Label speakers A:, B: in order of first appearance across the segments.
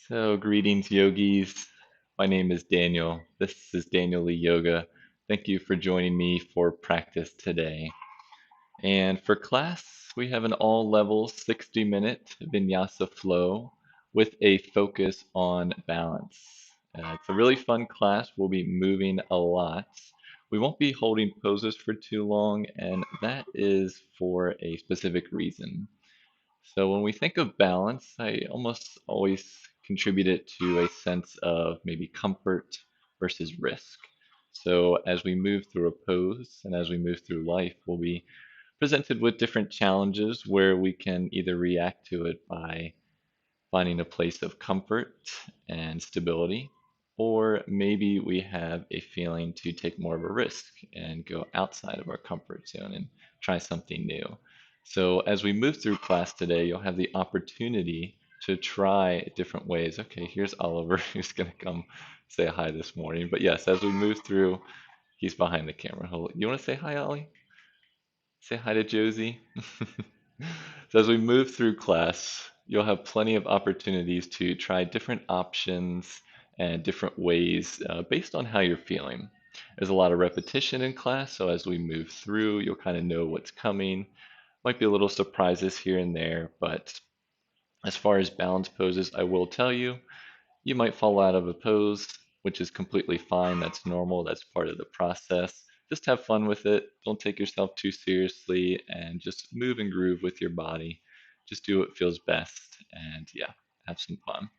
A: So, greetings, yogis. My name is Daniel. This is Daniel Lee Yoga. Thank you for joining me for practice today. And for class, we have an all levels 60-minute Vinyasa flow with a focus on balance. It's a really fun class. We'll be moving a lot. We won't be holding poses for too long, and that is for a specific reason. So when we think of balance, I almost always contribute it to a sense of maybe comfort versus risk. So as we move through a pose and as we move through life, we'll be presented with different challenges where we can either react to it by finding a place of comfort and stability, or maybe we have a feeling to take more of a risk and go outside of our comfort zone and try something new. So, as we move through class today, you'll have the opportunity to try different ways. Okay, here's Oliver who's going to come say hi this morning. But yes, as we move through, he's behind the camera. You want to say hi, Ollie? Say hi to Josie. So as we move through class, you'll have plenty of opportunities to try different options and different ways based on how you're feeling. There's a lot of repetition in class, so as we move through, you'll kind of know what's coming. Might be a little surprises here and there, but as far as balance poses, I will tell you, you might fall out of a pose, which is completely fine. That's normal. That's part of the process. Just have fun with it. Don't take yourself too seriously and just move and groove with your body. Just do what feels best and yeah, have some fun.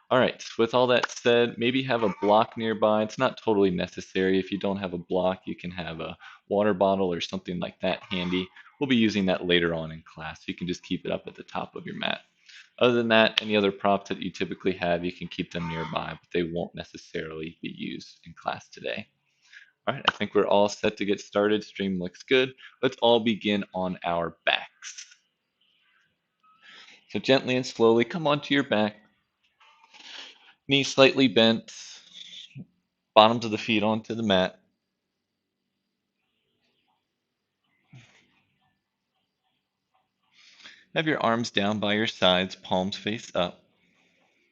A: All right, with all that said, maybe have a block nearby. It's not totally necessary. If you don't have a block, you can have a water bottle or something like that handy. We'll be using that later on in class. You can just keep it up at the top of your mat. Other than that, any other props that you typically have, you can keep them nearby, but they won't necessarily be used in class today. All right, I think we're all set to get started. Stream looks good. Let's all begin on our backs. So gently and slowly come onto your back, knees slightly bent, bottoms of the feet onto the mat. Have your arms down by your sides, palms face up.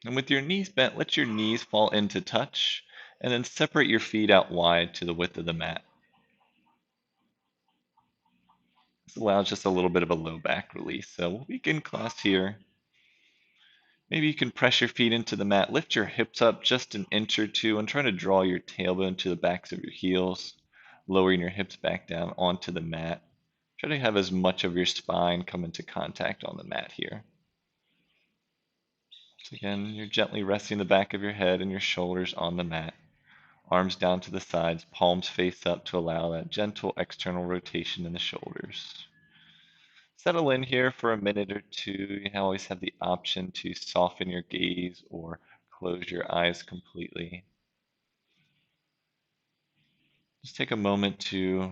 A: And with your knees bent, let your knees fall into touch, and then separate your feet out wide to the width of the mat. This allows just a little bit of a low back release. So we'll begin class here. Maybe you can press your feet into the mat, lift your hips up just an inch or two, and try to draw your tailbone to the backs of your heels, lowering your hips back down onto the mat. Try to have as much of your spine come into contact on the mat here. So again, you're gently resting the back of your head and your shoulders on the mat. Arms down to the sides, palms face up to allow that gentle external rotation in the shoulders. Settle in here for a minute or two. You always have the option to soften your gaze or close your eyes completely. Just take a moment to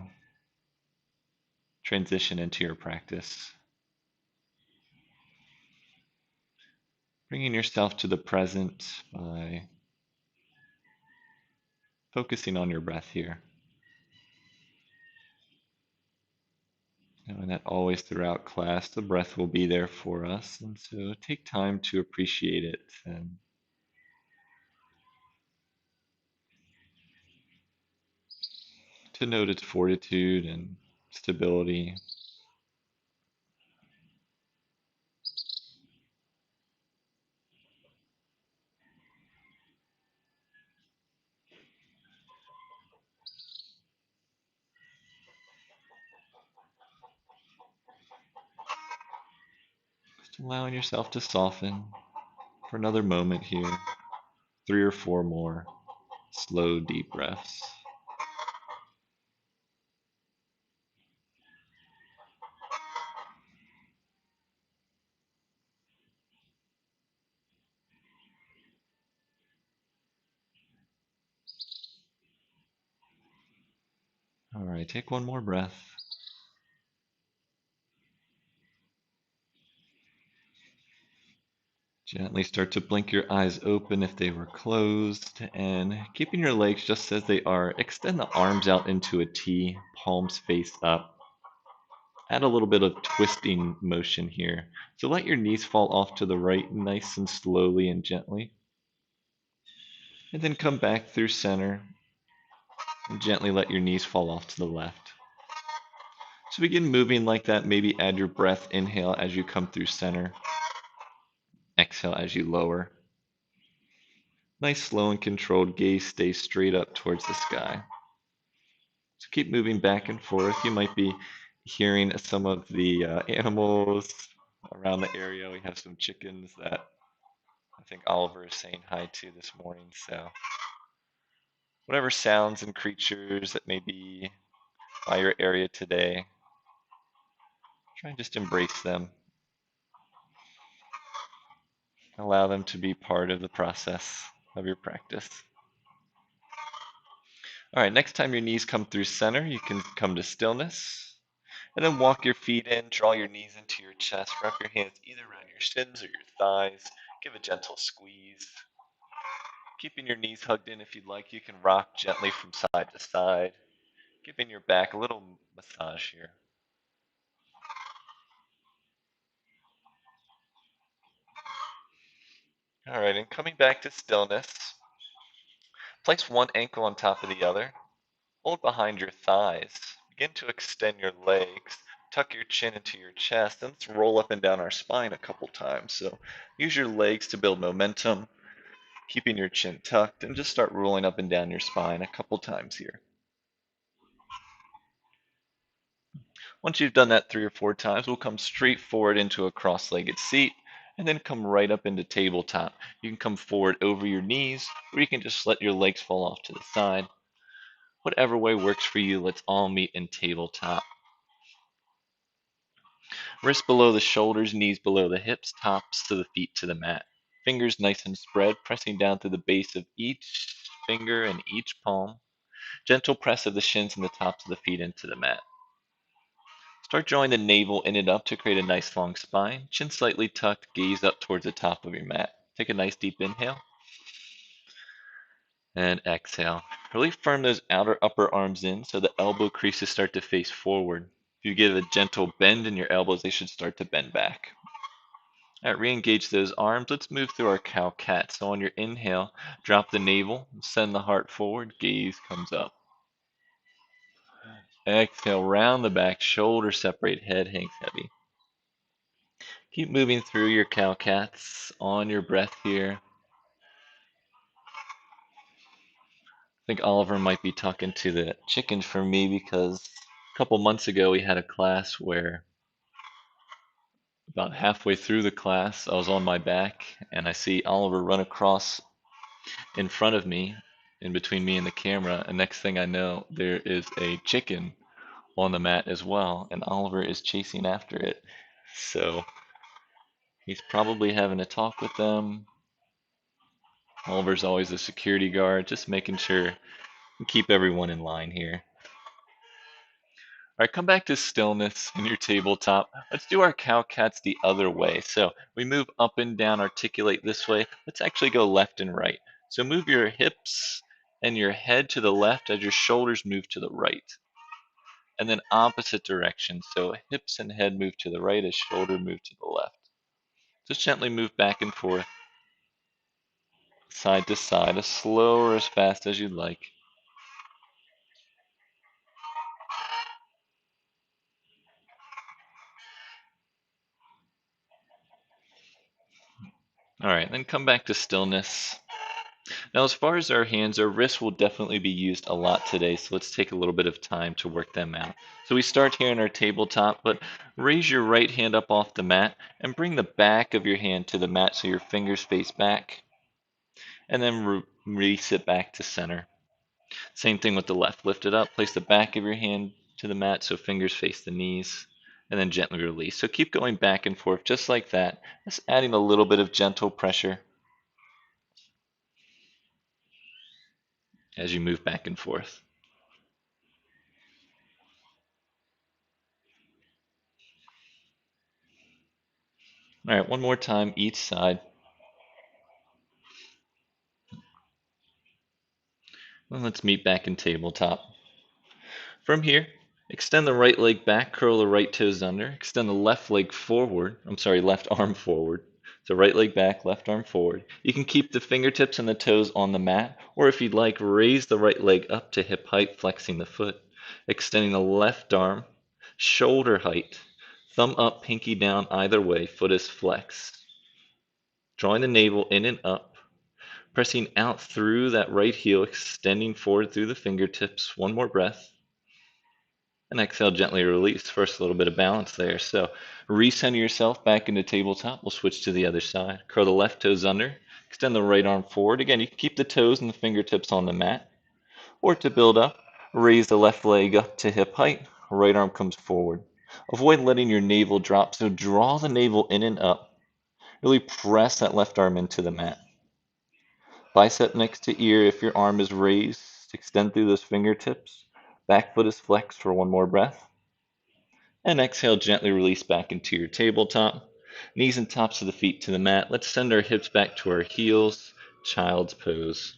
A: transition into your practice, bringing yourself to the present by focusing on your breath here. Knowing that always throughout class, the breath will be there for us. And so take time to appreciate it and to note its fortitude and stability. Just allowing yourself to soften for another moment here. 3 or 4 more slow, deep breaths. All right, take one more breath. Gently start to blink your eyes open if they were closed, and keeping your legs just as they are, extend the arms out into a T, palms face up. Add a little bit of twisting motion here. So let your knees fall off to the right nice and slowly and gently. And then come back through center and gently let your knees fall off to the left. So begin moving like that. Maybe add your breath. Inhale as you come through center. Exhale as you lower. Nice, slow, and controlled gaze stays straight up towards the sky. So keep moving back and forth. You might be hearing some of the animals around the area. We have some chickens that I think Oliver is saying hi to this morning. So whatever sounds and creatures that may be by your area today, try and just embrace them. Allow them to be part of the process of your practice. All right, next time your knees come through center, you can come to stillness. And then walk your feet in, draw your knees into your chest, wrap your hands either around your shins or your thighs. Give a gentle squeeze. Keeping your knees hugged in if you'd like, you can rock gently from side to side, giving your back a little massage here. All right, and coming back to stillness, place one ankle on top of the other. Hold behind your thighs. Begin to extend your legs. Tuck your chin into your chest, and let's roll up and down our spine a couple times. So use your legs to build momentum, keeping your chin tucked, and just start rolling up and down your spine a couple times here. Once you've done that 3 or 4 times, we'll come straight forward into a cross-legged seat, and then come right up into tabletop. You can come forward over your knees, or you can just let your legs fall off to the side. Whatever way works for you, let's all meet in tabletop. Wrists below the shoulders, knees below the hips, tops to the feet to the mat. Fingers nice and spread, pressing down through the base of each finger and each palm. Gentle press of the shins and the tops of the feet into the mat. Start drawing the navel in and up to create a nice long spine. Chin slightly tucked, gaze up towards the top of your mat. Take a nice deep inhale. And exhale. Really firm those outer upper arms in so the elbow creases start to face forward. If you give a gentle bend in your elbows, they should start to bend back. All right, re-engage those arms. Let's move through our cow-cat. So on your inhale, drop the navel, send the heart forward, gaze comes up. Exhale, round the back, shoulders separate, head hangs heavy. Keep moving through your cow-cats on your breath here. I think Oliver might be talking to the chickens for me because a couple months ago we had a class where about halfway through the class I was on my back and I see Oliver run across in front of me, in between me and the camera, and next thing I know, there is a chicken on the mat as well, and Oliver is chasing after it. So he's probably having a talk with them. Oliver's always the security guard, just making sure we keep everyone in line here. All right, come back to stillness in your tabletop. Let's do our cow cats the other way. So we move up and down, articulate this way. Let's actually go left and right. So move your hips and your head to the left as your shoulders move to the right. And then opposite direction. So hips and head move to the right as shoulder move to the left. Just gently move back and forth, side to side, as slow or as fast as you'd like. All right, then come back to stillness. Now, as far as our hands, our wrists will definitely be used a lot today, so let's take a little bit of time to work them out. So we start here in our tabletop, but raise your right hand up off the mat and bring the back of your hand to the mat so your fingers face back, and then release it back to center. Same thing with the left. Lift it up, place the back of your hand to the mat so fingers face the knees, and then gently release. So keep going back and forth just like that, just adding a little bit of gentle pressure as you move back and forth. All right, one more time each side. And let's meet back in tabletop. From here, Extend the right leg back, curl the right toes under. Extend the left leg forward. I'm sorry, left arm forward. So right leg back, left arm forward. You can keep the fingertips and the toes on the mat, or if you'd like, raise the right leg up to hip height, flexing the foot. Extending the left arm, shoulder height. Thumb up, pinky down, either way, foot is flexed. Drawing the navel in and up. Pressing out through that right heel, extending forward through the fingertips. One more breath. And exhale, gently release. First, a little bit of balance there. So recenter yourself back into tabletop. We'll switch to the other side. Curl the left toes under. Extend the right arm forward. Again, you can keep the toes and the fingertips on the mat. Or to build up, raise the left leg up to hip height. Right arm comes forward. Avoid letting your navel drop. So draw the navel in and up. Really press that left arm into the mat. Bicep next to ear if your arm is raised. Extend through those fingertips. Back foot is flexed for one more breath. And exhale, gently release back into your tabletop. Knees and tops of the feet to the mat. Let's send our hips back to our heels. Child's pose.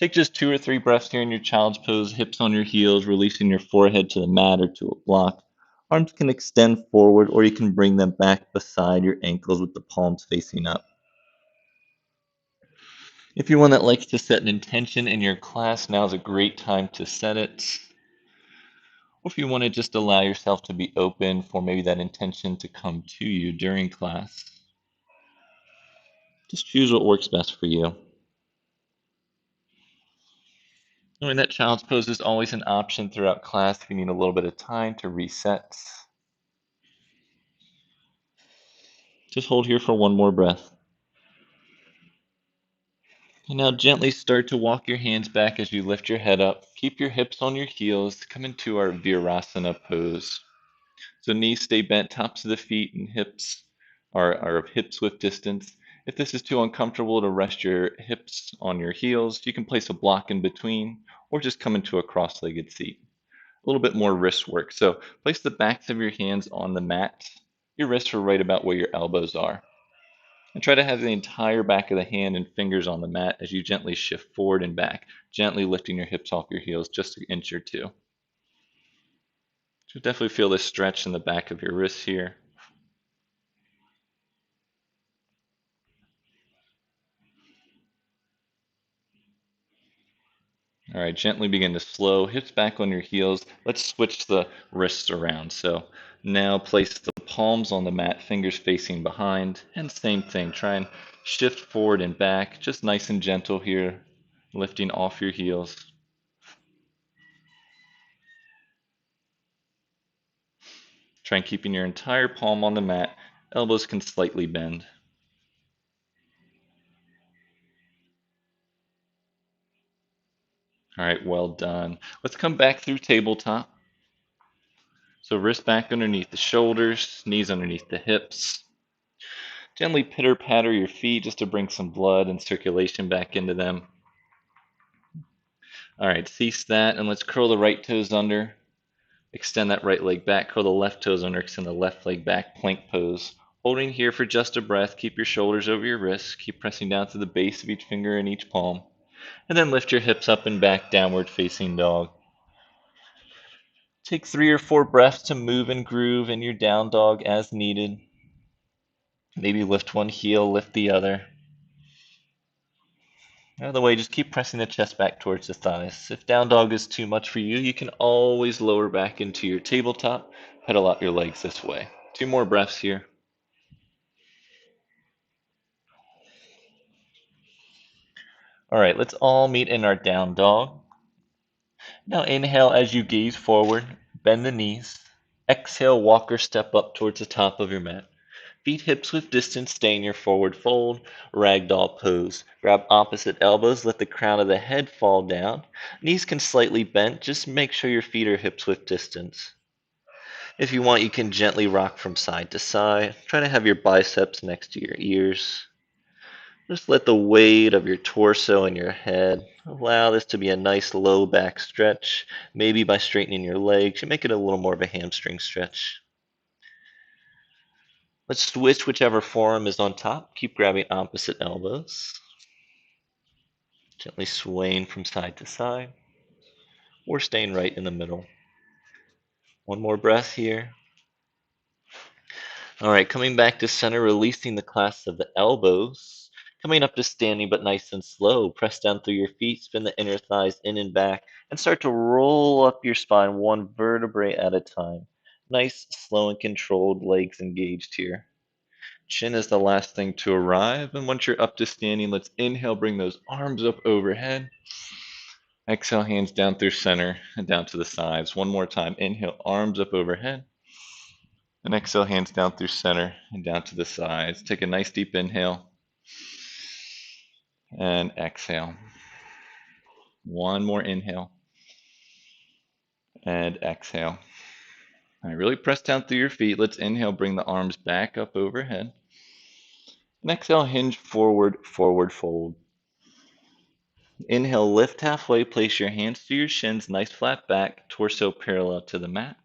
A: Take just 2 or 3 breaths here in your child's pose. Hips on your heels, releasing your forehead to the mat or to a block. Arms can extend forward, or you can bring them back beside your ankles with the palms facing up. If you're one that likes to set an intention in your class, now's a great time to set it. Or if you want to just allow yourself to be open for maybe that intention to come to you during class, just choose what works best for you. Knowing that child's pose is always an option throughout class if you need a little bit of time to reset. Just hold here for one more breath. And now gently start to walk your hands back as you lift your head up. Keep your hips on your heels. Come into our Virasana pose. So knees stay bent, tops of the feet and hips are hips width distance. If this is too uncomfortable to rest your hips on your heels, you can place a block in between or just come into a cross-legged seat. A little bit more wrist work. So place the backs of your hands on the mat. Your wrists are right about where your elbows are. And try to have the entire back of the hand and fingers on the mat as you gently shift forward and back, gently lifting your hips off your heels just an inch or two. So definitely feel this stretch in the back of your wrists here. All right, gently begin to slow, hips back on your heels. Let's switch the wrists around. So now place the palms on the mat, fingers facing behind, and same thing. Try and shift forward and back, just nice and gentle here, lifting off your heels. Try and keeping your entire palm on the mat. Elbows can slightly bend. All right, well done. Let's come back through tabletop. So wrist back underneath the shoulders, knees underneath the hips. Gently pitter patter your feet just to bring some blood and circulation back into them. All right, cease that and let's curl the right toes under. Extend that right leg back, curl the left toes under, extend the left leg back, plank pose. Holding here for just a breath, keep your shoulders over your wrists, keep pressing down to the base of each finger and each palm. And then lift your hips up and back, downward facing dog. Take 3 or 4 breaths to move and groove in your down dog as needed. Maybe lift one heel, lift the other. Out of the way, just keep pressing the chest back towards the thighs. If down dog is too much for you, you can always lower back into your tabletop, pedal out your legs this way. 2 more breaths here. All right, let's all meet in our down dog. Now inhale as you gaze forward, bend the knees. Exhale, walk or step up towards the top of your mat. Feet hips width distance, stay in your forward fold, ragdoll pose. Grab opposite elbows, let the crown of the head fall down. Knees can slightly bend, just make sure your feet are hips width distance. If you want, you can gently rock from side to side. Try to have your biceps next to your ears. Just let the weight of your torso and your head allow this to be a nice low back stretch. Maybe by straightening your legs, you make it a little more of a hamstring stretch. Let's switch whichever forearm is on top. Keep grabbing opposite elbows. Gently swaying from side to side, or staying right in the middle.
B: One more breath here. All right, coming back to center, releasing the clasp of the elbows. Coming up to standing, but nice and slow. Press down through your feet, spin the inner thighs in and back, and start to roll up your spine one vertebrae at a time. Nice, slow, and controlled, legs engaged here. Chin is the last thing to arrive, and once you're up to standing, let's inhale, bring those arms up overhead. Exhale, hands down through center and down to the sides. One more time. Inhale, arms up overhead. And exhale, hands down through center and down to the sides. Take a nice deep inhale and exhale. One more inhale and exhale. All right, really press down through your feet. Let's inhale, bring the arms back up overhead. And exhale, hinge forward, forward fold. Inhale, lift halfway, place your hands to your shins, nice flat back, torso parallel to the mat.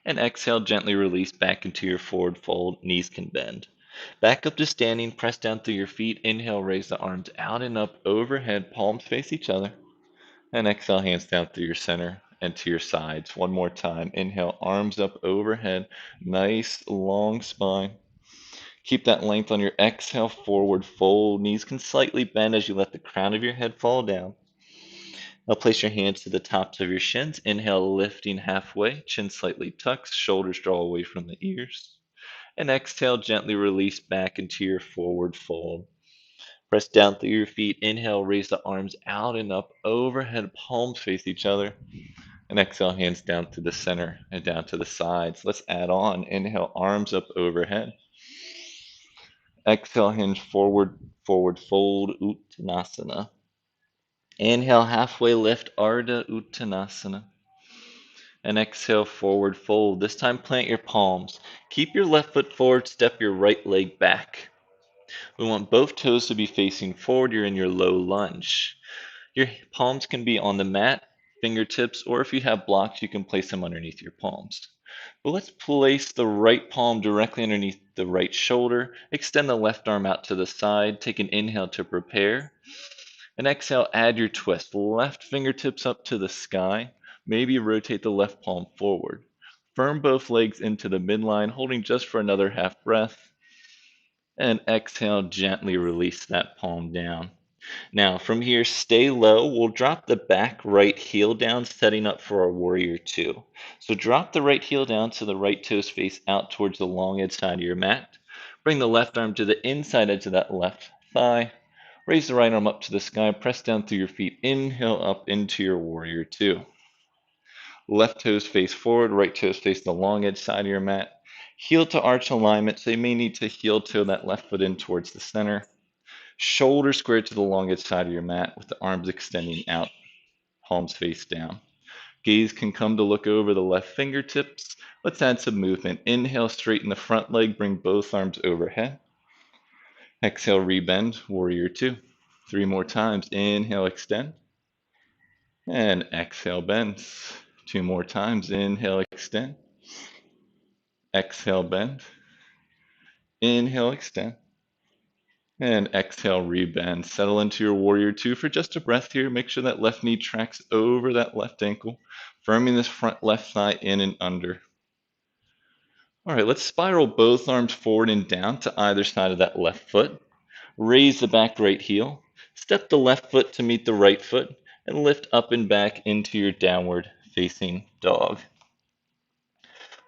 B: And exhale, gently release back into your forward fold, knees can bend. Back up to standing, press down through your feet. Inhale, raise the arms out and up overhead, palms face each other. And exhale, hands down through your center and to your sides. One more time. Inhale, arms up overhead, nice long spine. Keep that length on your exhale, forward fold. Knees can slightly bend as you let the crown of your head fall down. Now place your hands to the tops of your shins. Inhale, lifting halfway, chin slightly tucks, shoulders draw away from the ears. And exhale, gently release back into your forward fold. Press down through your feet. Inhale, raise the arms out and up overhead, palms face each other. And exhale, hands down to the center and down to the sides. Let's add on. Inhale, arms up overhead. Exhale, hinge forward, forward fold, Uttanasana. Inhale, halfway lift, Ardha Uttanasana. And exhale, forward fold. This time, plant your palms. Keep your left foot forward, step your right leg back. We want both toes to be facing forward. You're in your low lunge. Your palms can be on the mat, fingertips, or if you have blocks, you can place them underneath your palms. But let's place the right palm directly underneath the right shoulder. Extend the left arm out to the side. Take an inhale to prepare. And exhale, add your twist. Left fingertips up to the sky. Maybe rotate the left palm forward. Firm both legs into the midline, holding just for another half breath. And exhale, gently release that palm down. Now, from here, stay low. We'll drop the back right heel down, setting up for our warrior two. So drop the right heel down so the right toes face out towards the long edge side of your mat. Bring the left arm to the inside edge of that left thigh. Raise the right arm up to the sky. Press down through your feet. Inhale up into your warrior two. Left toes face forward, right toes face the long edge side of your mat. Heel to arch alignment, so you may need to heel toe that left foot in towards the center. Shoulder square to the long edge side of your mat with the arms extending out, palms face down. Gaze can come to look over the left fingertips. Let's add some movement. Inhale, straighten the front leg, bring both arms overhead. Exhale, rebend, warrior two. Three more times. Inhale, extend. And exhale, bend. Two more times. Inhale, extend. Exhale, bend. Inhale, extend. And exhale, rebend. Settle into your warrior two for just a breath here. Make sure that left knee tracks over that left ankle, firming this front left thigh in and under. All right, let's spiral both arms forward and down to either side of that left foot. Raise the back right heel. Step the left foot to meet the right foot and lift up and back into your downward facing dog.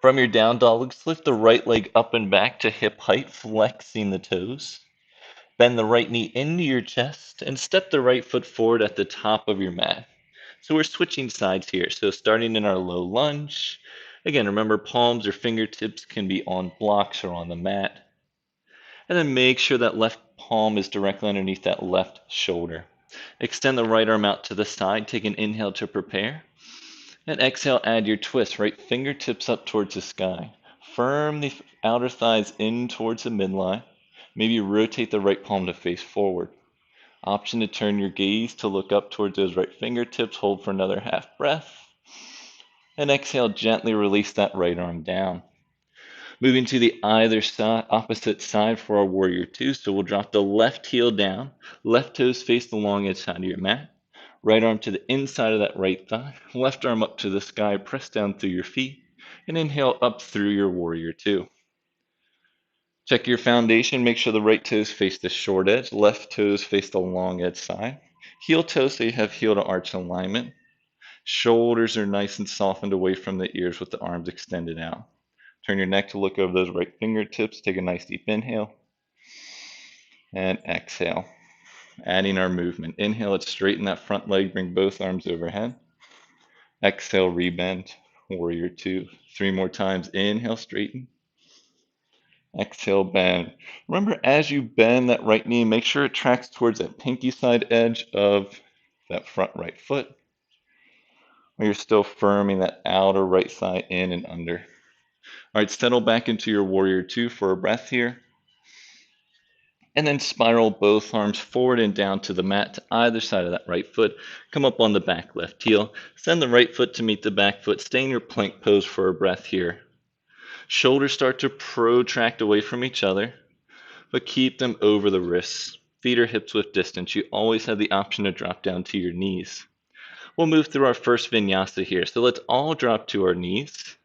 B: From your down dog, let's lift the right leg up and back to hip height, flexing the toes. Bend the right knee into your chest and step the right foot forward at the top of your mat. So we're switching sides here. So starting in our low lunge. Again, remember palms or fingertips can be on blocks or on the mat. And then make sure that left palm is directly underneath that left shoulder. Extend the right arm out to the side. Take an inhale to prepare. And exhale, add your twist. Right fingertips up towards the sky. Firm the outer thighs in towards the midline. Maybe rotate the right palm to face forward. Option to turn your gaze to look up towards those right fingertips. Hold for another half breath. And exhale, gently release that right arm down. Moving to the either side, opposite side for our warrior two. So we'll drop the left heel down. Left toes face the long edge side of your mat. Right arm to the inside of that right thigh. Left arm up to the sky. Press down through your feet.
A: And inhale up through your warrior two. Check your foundation. Make sure the right toes face the short edge, left toes face the long edge side. Heel toes so you have heel to arch alignment. Shoulders are nice and softened away from the ears with the arms extended out. Turn your neck to look over those right fingertips. Take a nice deep inhale and exhale. Adding our movement. Inhale, let's straighten that front leg. Bring both arms overhead. Exhale, rebend. Warrior two. Three more times. Inhale, straighten. Exhale, bend. Remember, as you bend that right knee, make sure it tracks towards that pinky side edge of that front right foot, where you're still firming that outer right thigh in and under. All right, settle back into your warrior two for a breath here. And then spiral both arms forward and down to the mat to either side of that right foot. Come up on the back left heel. Send the right foot to meet the back foot. Stay in your plank pose for a breath here. Shoulders start to protract away from each other, but keep them over the wrists. Feet or hips width distance. You always have the option to drop down to your knees. We'll move through our first vinyasa here. So let's all drop to our knees.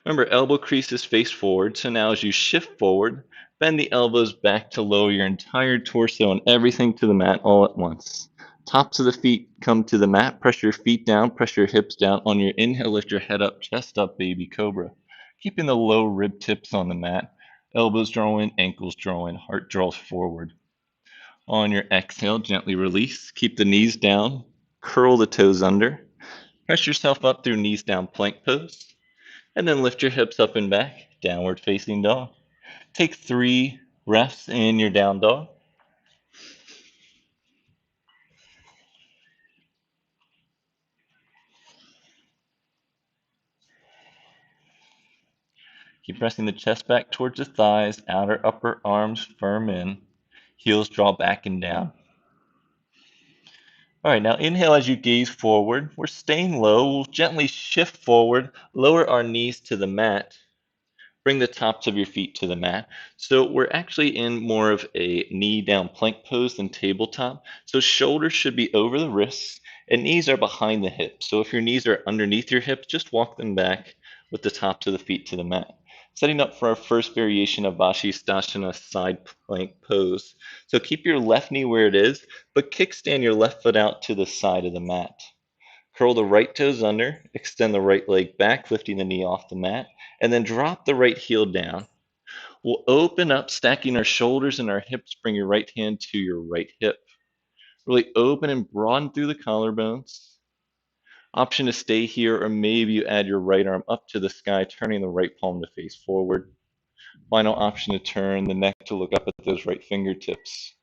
A: Remember, elbow creases face forward. So now as you shift forward, bend the elbows back to lower your entire torso and everything to the mat all at once. Tops of the feet come to the mat. Press your feet down, press your hips down. On your inhale, lift your head up, chest up, baby cobra. Keeping the low rib tips on the mat. Elbows draw in, ankles draw in, heart draws forward. On your exhale, gently release. Keep the knees down. Curl the toes under. Press yourself up through knees down plank pose. And then lift your hips up and back, downward facing dog. Take 3 breaths in your down dog. Keep pressing the chest back towards the thighs, outer upper arms firm in, heels draw back and down. All right, now inhale as you gaze forward. We're staying low. We'll gently shift forward, lower our knees to the mat. Bring the tops of your feet to the mat. So we're actually in more of a knee down plank pose than tabletop. So shoulders should be over the wrists and knees are behind the hips. So if your knees are underneath your hips, just walk them back with the tops of the feet to the mat. Setting up for our first variation of Vashisthasana side plank pose. So keep your left knee where it is, but kickstand your left foot out to the side of the mat. Curl the right toes under, extend the right leg back, lifting the knee off the mat, and then drop the right heel down. We'll open up, stacking our shoulders and our hips. Bring your right hand to your right hip. Really open and broaden through the collarbones. Option to stay here, or maybe you add your right arm up to the sky, turning the right palm to face forward. Final option to turn the neck to look up at those right fingertips.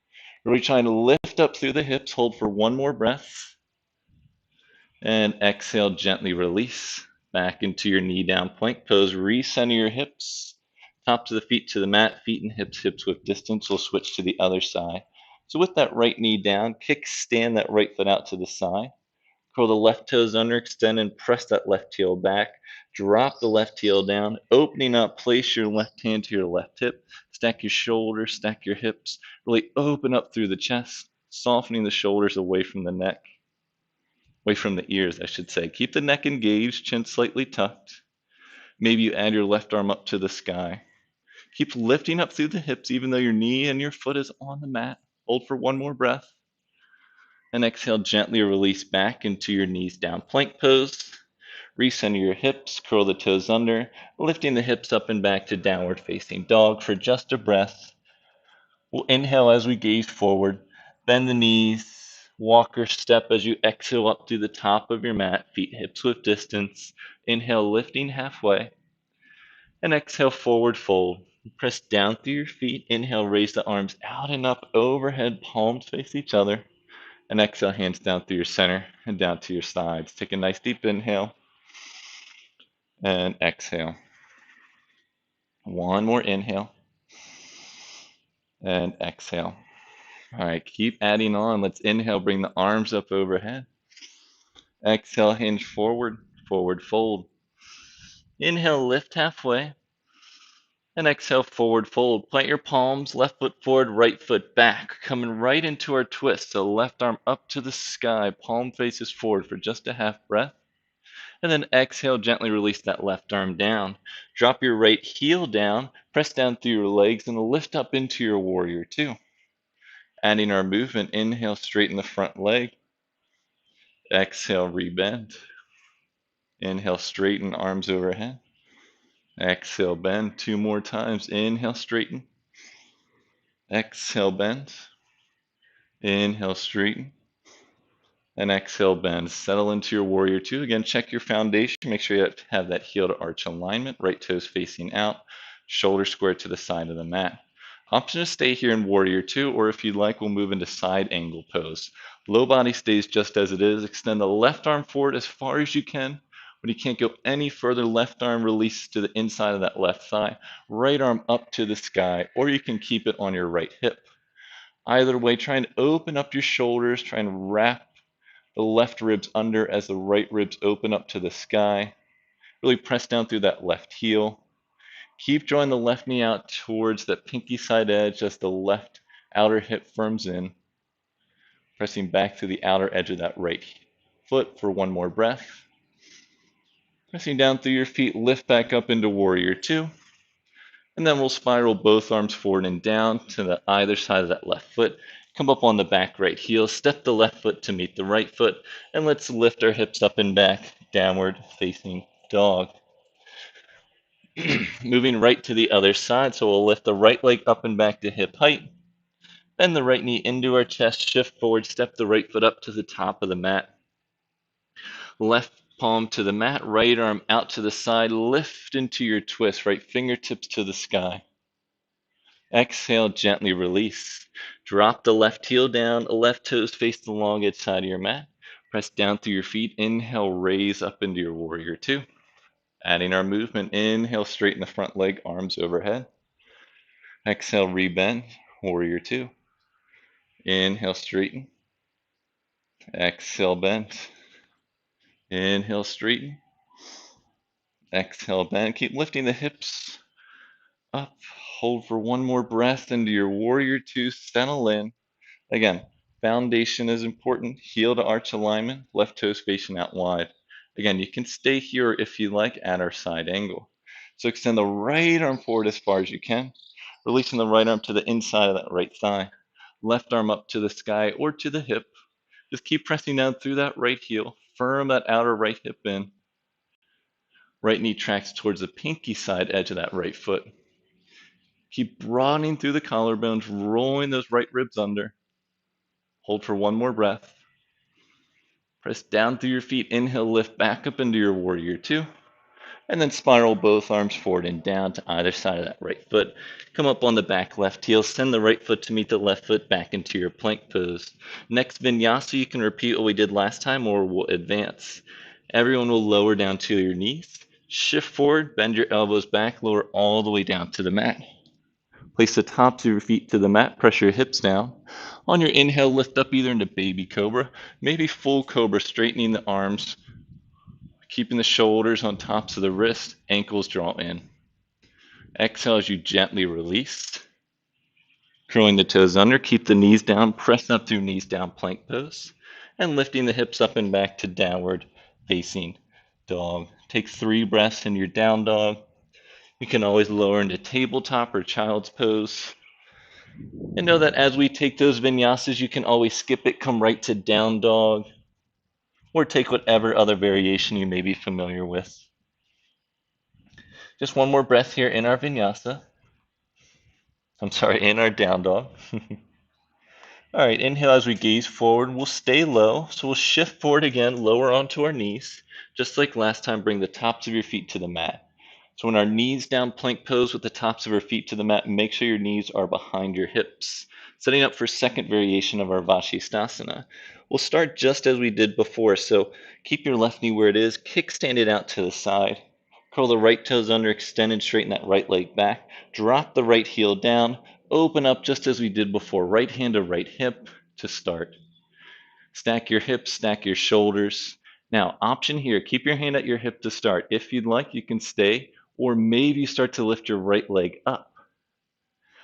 A: Really trying to lift up through the hips. Hold for one more breath. And exhale, gently release back into your knee down plank pose. Recenter your hips, tops of the feet to the mat, feet and hips width distance. We'll switch to the other side. So with that right knee down, kickstand that right foot out to the side. Curl the left toes under, extend and press that left heel back. Drop the left heel down, opening up, place your left hand to your left hip. Stack your shoulders, stack your hips. Really open up through the chest, softening the shoulders away from the neck. Away from the ears, I should say. Keep the neck engaged, chin slightly tucked. Maybe you add your left arm up to the sky. Keep lifting up through the hips, even though your knee and your foot is on the mat. Hold for one more breath. And exhale, gently release back into your knees down plank pose. Recenter your hips, curl the toes under, lifting the hips up and back to downward facing dog for just a breath. We'll inhale as we gaze forward, bend the knees, walk or step as you exhale up through the top of your mat, feet hips width distance. Inhale, lifting halfway, and exhale, forward fold. Press down through your feet. Inhale, raise the arms out and up overhead, palms face each other. And exhale, hands down through your center and down to your sides. Take a nice deep inhale and exhale. One more inhale and exhale. All right, keep adding on. Let's inhale, bring the arms up overhead. Exhale, hinge forward, forward fold. Inhale, lift halfway. And exhale, forward fold. Plant your palms, left foot forward, right foot back. Coming right into our twist. So left arm up to the sky, palm faces forward for just a half breath.
B: And then exhale, gently release that left arm down. Drop your right heel down, press down through your legs, and lift up into your warrior two. Adding our movement, inhale, straighten the front leg. Exhale, rebend. Inhale, straighten, arms overhead. Exhale, bend. Two more times. Inhale, straighten. Exhale, bend. Inhale, straighten. And exhale, bend. Settle into your warrior two. Again, check your foundation. Make sure you have that heel to arch alignment. Right toes facing out. Shoulder square to the side of the mat. Option to stay here in warrior two, or if you'd like, we'll move into side angle pose. Low body stays just as it is. Extend the left arm forward as far as you can. When you can't go any further, left arm release to the inside of that left thigh. Right arm up to the sky, or you can keep it on your right hip. Either way, try and open up your shoulders. Try and wrap the left ribs under as the right ribs open up to the sky. Really press down through that left heel. Keep drawing the left knee out towards that pinky side edge as the left outer hip firms in. Pressing back to the outer edge of that right foot for one more breath. Pressing down through your feet, lift back up into warrior two. And then we'll spiral both arms forward and down to the either side of that left foot. Come up on the back right heel, step the left foot to meet the right foot, and let's lift our hips up and back, downward facing dog. Moving right to the other side, so we'll lift the right leg up and back to hip height. Bend the right knee into our chest, shift forward, step the right foot up to the top of the mat. Left palm to the mat, right arm out to the side, lift into your twist, right fingertips to the sky. Exhale, gently release. Drop the left heel down, left toes face the long edge side of your mat. Press down through your feet. Inhale, raise up into your warrior two. Adding our movement, inhale, straighten the front leg, arms overhead. Exhale, rebend, warrior two. Inhale, straighten. Exhale, bend. Inhale, straighten. Exhale, bend. Keep lifting the hips up. Hold for one more breath into your warrior two. Settle in. Again, foundation is important. Heel to arch alignment, left toes facing out wide. Again, you can stay here if you like at our side angle. So extend the right arm forward as far as you can, releasing the right arm to the inside of that right thigh. Left arm up to the sky or to the hip. Just keep pressing down through that right heel. Firm that outer right hip in. Right knee tracks towards the pinky side edge of that right foot. Keep broadening through the collarbones, rolling those right ribs under. Hold for one more breath. Press down through your feet. Inhale, lift back up into your warrior two. And then spiral both arms forward and down to either side of that right foot. Come up on the back left heel. Send the right foot to meet the left foot back into your plank pose. Next vinyasa, you can repeat what we did last time or we'll advance. Everyone will lower down to your knees. Shift forward, bend your elbows back, lower all the way down to the mat. Place the tops of your feet to the mat, press your hips down. On your inhale, lift up either into baby cobra, maybe full cobra, straightening the arms, keeping the shoulders on tops of the wrists, ankles draw in. Exhale as you gently release. Curling the toes under, keep the knees down, press up through knees down plank pose, and lifting the hips up and back to downward facing dog. Take 3 breaths in your down dog. You can always lower into tabletop or child's pose. And know that as we take those vinyasas, you can always skip it, come right to down dog, or take whatever other variation you may be familiar with. Just one more breath here in our vinyasa. In our down dog. All right, inhale as we gaze forward. We'll stay low, so we'll shift forward again, lower onto our knees. Just like last time, bring the tops of your feet to the mat. So when our knees down plank pose with the tops of our feet to the mat, make sure your knees are behind your hips. Setting up for second variation of our Vashisthasana. We'll start just as we did before, so keep your left knee where it is, kickstand it out to the side. Curl the right toes under, extend and straighten that right leg back. Drop the right heel down, open up just as we did before, right hand to right hip to start. Stack your hips, stack your shoulders. Now, option here, keep your hand at your hip to start. If you'd like, you can stay, or maybe start to lift your right leg up.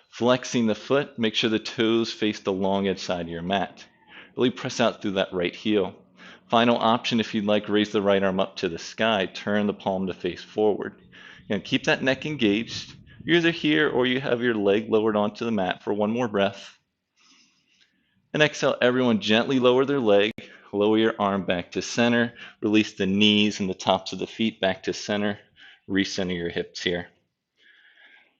B: Flexing the foot, make sure the toes face the long edge side of your mat. Really press out through that right heel.
A: Final option, if you'd like, raise the right arm up to the sky, turn the palm to face forward. Keep that neck engaged. You're either here or you have your leg lowered onto the mat for one more breath. And exhale, everyone gently lower their leg, lower your arm back to center, release the knees and the tops of the feet back to center, recenter your hips here.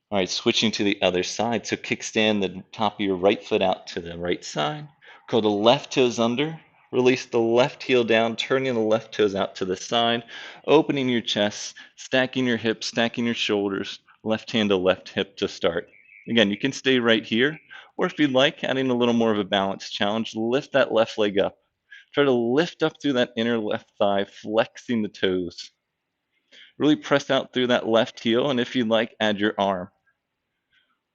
A: All right, switching to the other side. So kickstand the top of your right foot out to the right side. Curl the left toes under. Release the left heel down, turning the left toes out to the side, opening your chest, stacking your hips, stacking your shoulders, left hand to left hip to start. Again, you can stay right here, or if you'd like, adding a little more of a balance challenge, lift that left leg up. Try to lift up through that inner left thigh, flexing the toes. Really press out through that left heel, and if you'd like, add your arm.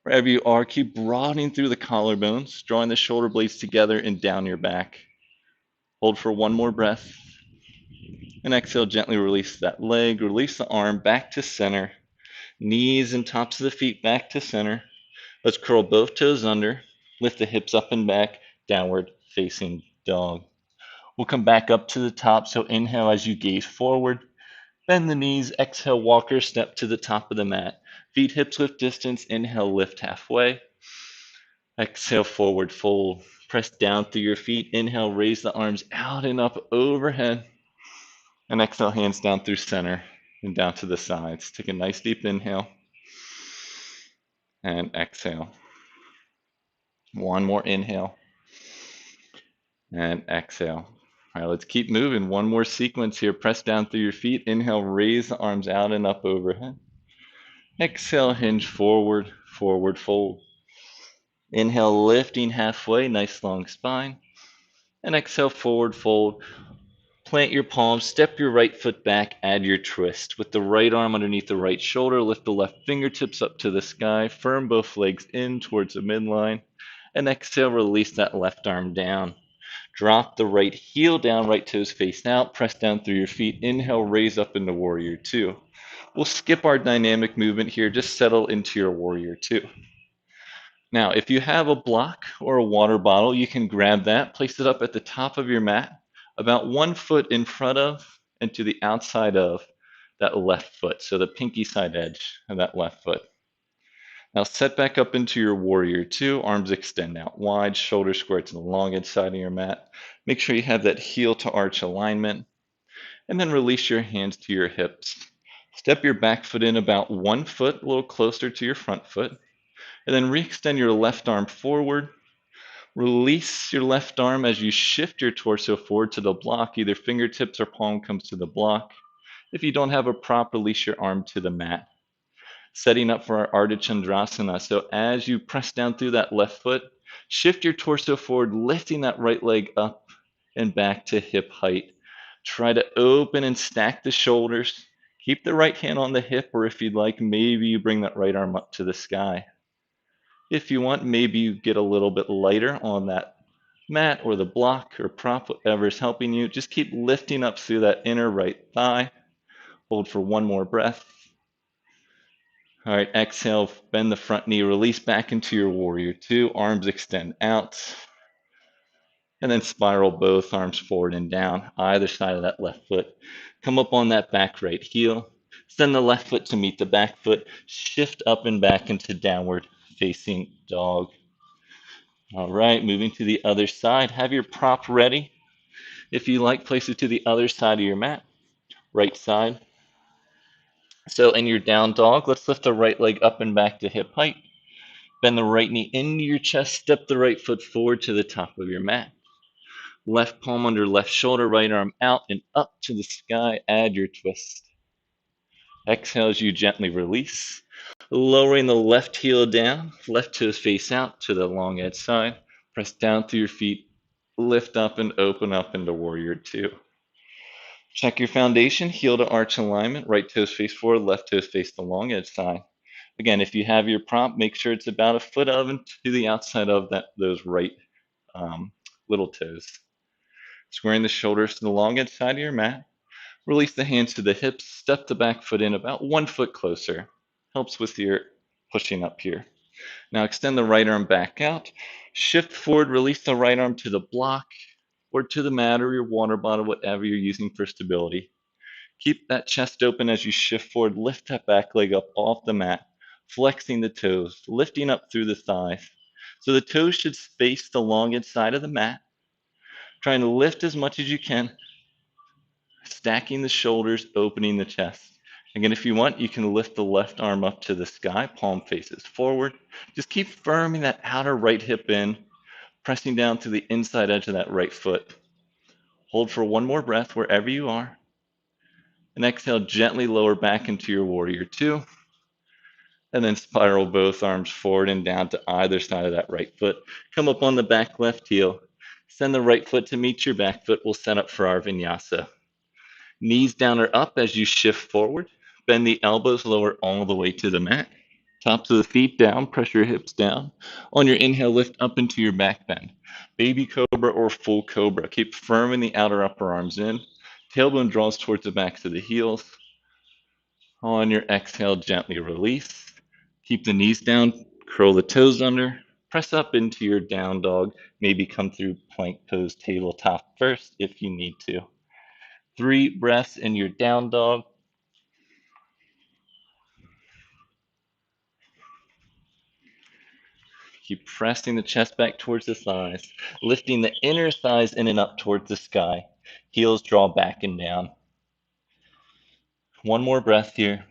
A: Wherever you are, keep broadening through the collarbones, drawing the shoulder blades together and down your back. Hold for one more breath. And exhale, gently release that leg, release the arm back to center. Knees and tops of the feet back to center. Let's curl both toes under, lift the hips up and back, downward facing dog. We'll come back up to the top, so inhale as you gaze forward. Bend the knees, exhale, walker step to the top of the mat. Feet hips width distance, inhale, lift halfway. Exhale, forward fold. Press down through your feet. Inhale, raise the arms out and up overhead. And exhale, hands down through center and down to the sides. Take a nice deep inhale. And exhale. One more inhale. And exhale. All right, let's keep moving. One more sequence here. Press down through your feet. Inhale, raise the arms out and up overhead. Exhale, hinge forward, forward fold. Inhale, lifting halfway, nice long spine. And exhale, forward fold. Plant your palms, step your right foot back, add your twist. With the right arm underneath the right shoulder, lift the left fingertips up to the sky, firm both legs in towards the midline. And exhale, release that left arm down. Drop the right heel down, right toes face out, press down through your feet. Inhale, raise up into warrior two. We'll skip our dynamic movement here, just settle into your warrior two. Now, if you have a block or a water bottle, you can grab that, place it up at the top of your mat, about 1 foot in front of and to the outside of that left foot, so the pinky side edge of that left foot. Now set back up into your warrior two, arms extend out wide, shoulders square to the long edge side of your mat. Make sure you have that heel to arch alignment, and then release your hands to your hips. Step your back foot in about 1 foot, a little closer to your front foot, and then re-extend your left arm forward. Release your left arm as you shift your torso forward to the block. Either fingertips or palm comes to the block. If you don't have a prop, release your arm to the mat. Setting up for our Ardha Chandrasana. So as you press down through that left foot, shift your torso forward, lifting that right leg up and back to hip height. Try to open and stack the shoulders. Keep the right hand on the hip, or if you'd like, maybe you bring that right arm up to the sky. If you want, maybe you get a little bit lighter on that mat or the block or prop, whatever is helping you. Just keep lifting up through that inner right thigh. Hold for one more breath. All right, exhale, bend the front knee, release back into your warrior two, arms extend out. And then spiral both arms forward and down, either side of that left foot. Come up on that back right heel. Send the left foot to meet the back foot. Shift up and back into downward facing dog. All right, moving to the other side. Have your prop ready. If you like, place it to the other side of your mat, right side. So in your down dog, let's lift the right leg up and back to hip height. Bend the right knee into your chest, step the right foot forward to the top of your mat. Left palm under left shoulder, right arm out and up to the sky. Add your twist. Exhale as you gently release. Lowering the left heel down, left toes face out to the long edge side. Press down through your feet, lift up and open up into warrior two. Check your foundation, heel to arch alignment, right toes face forward, left toes face the long edge side. Again, if you have your prop, make sure it's about a foot of and to the outside of those right little toes. Squaring the shoulders to the long edge side of your mat. Release the hands to the hips, step the back foot in about 1 foot closer. Helps with your pushing up here. Now extend the right arm back out. Shift forward, release the right arm to the block. or to the mat or your water bottle, whatever you're using for stability. Keep that chest open as you shift forward. Lift that back leg up off the mat, flexing the toes, lifting up through the thighs. So the toes should face the long side of the mat. Trying to lift as much as you can, stacking the shoulders, opening the chest. Again, if you want, you can lift the left arm up to the sky, palm faces forward. Just keep firming that outer right hip in, pressing down to the inside edge of that right foot. Hold for one more breath wherever you are. And exhale, gently lower back into your warrior two. And then spiral both arms forward and down to either side of that right foot. Come up on the back left heel. Send the right foot to meet your back foot. We'll set up for our vinyasa. Knees down or up as you shift forward. Bend the elbows lower all the way to the mat. Tops of the feet down, press your hips down. On your inhale, lift up into your back bend. Baby cobra or full cobra. Keep firm in the outer upper arms in. Tailbone draws towards the backs of the heels. On your exhale, gently release. Keep the knees down, curl the toes under. Press up into your down dog. Maybe come through plank pose tabletop first if you need to. 3 breaths in your down dog. Keep pressing the chest back towards the thighs, lifting the inner thighs in and up towards the sky. Heels draw back and down. One more breath here.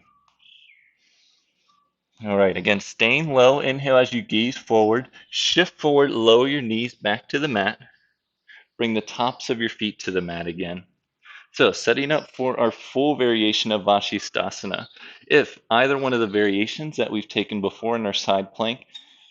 A: All right, again, staying low. Inhale as you gaze forward. Shift forward, lower your knees back to the mat. Bring the tops of your feet to the mat again. So, setting up for our full variation of Vashisthasana. If either one of the variations that we've taken before in our side plank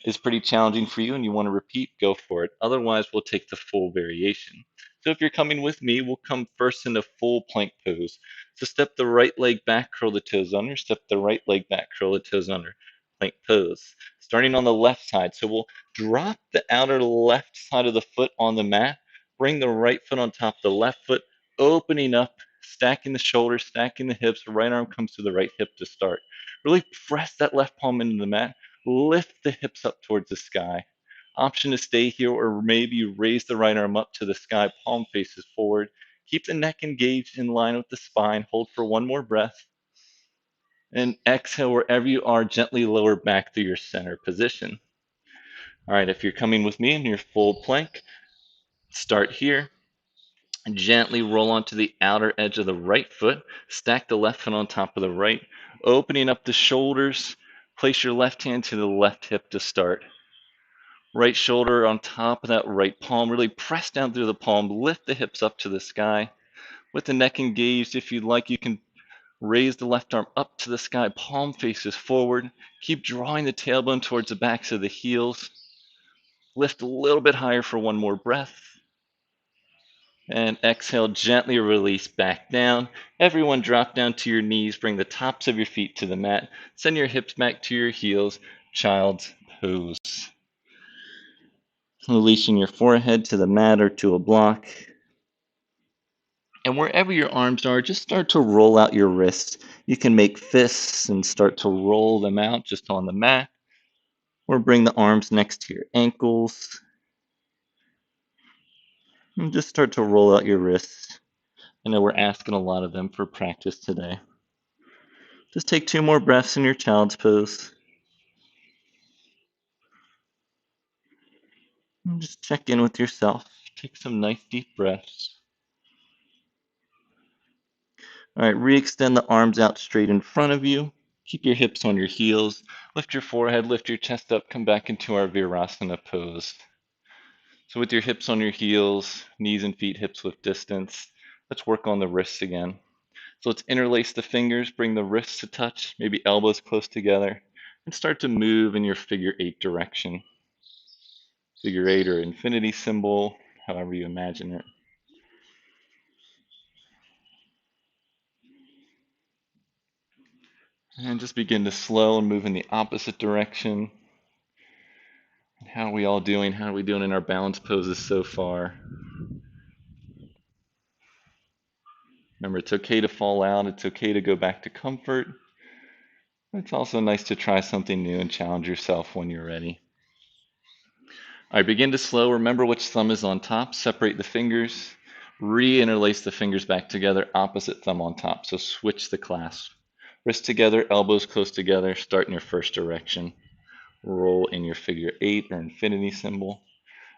A: is pretty challenging for you and you want to repeat, go for it. Otherwise, we'll take the full variation. So, if you're coming with me, we'll come first into full plank pose. So, step the right leg back, curl the toes under. Step the right leg back, curl the toes under. Plank pose. Starting on the left side. So, we'll drop the outer left side of the foot on the mat. Bring the right foot on top of the left foot, opening up, stacking the shoulders, stacking the hips. Right arm comes to the right hip to start. Really press that left palm into the mat. Lift the hips up towards the sky. Option to stay here or maybe raise the right arm up to the sky, palm faces forward. Keep the neck engaged in line with the spine. Hold for one more breath. And exhale wherever you are, gently lower back to your center position. All right, if you're coming with me in your full plank, start here. Gently roll onto the outer edge of the right foot. Stack the left foot on top of the right, opening up the shoulders. Place your left hand to the left hip to start. Right shoulder on top of that right palm. Really press down through the palm. Lift the hips up to the sky. With the neck engaged, if you'd like, you can raise the left arm up to the sky. Palm faces forward. Keep drawing the tailbone towards the backs of the heels. Lift a little bit higher for one more breath. And exhale, gently release back down. Everyone drop down to your knees. Bring the tops of your feet to the mat. Send your hips back to your heels. Child's pose. Releasing your forehead to the mat or to a block. And wherever your arms are, just start to roll out your wrists. You can make fists and start to roll them out just on the mat. Or bring the arms next to your ankles. And just start to roll out your wrists. I know we're asking a lot of them for practice today. Just take 2 more breaths in your child's pose. And just check in with yourself. Take some nice deep breaths. All right, re-extend the arms out straight in front of you. Keep your hips on your heels. Lift your forehead, lift your chest up, come back into our Virasana pose. So with your hips on your heels, knees and feet hips width distance, let's work on the wrists again. So let's interlace the fingers, bring the wrists to touch, maybe elbows close together, and start to move in your figure 8 direction. Figure 8 or infinity symbol, however you imagine it. And just begin to slow and move in the opposite direction. How are we all doing? How are we doing in our balance poses so far? Remember, it's okay to fall out. It's okay to go back to comfort. It's also nice to try something new and challenge yourself when you're ready. All right, begin to slow. Remember which thumb is on top. Separate the fingers. Reinterlace the fingers back together, opposite thumb on top. So switch the clasp. Wrists together, elbows close together. Start in your first direction. Roll in your figure 8 or infinity symbol.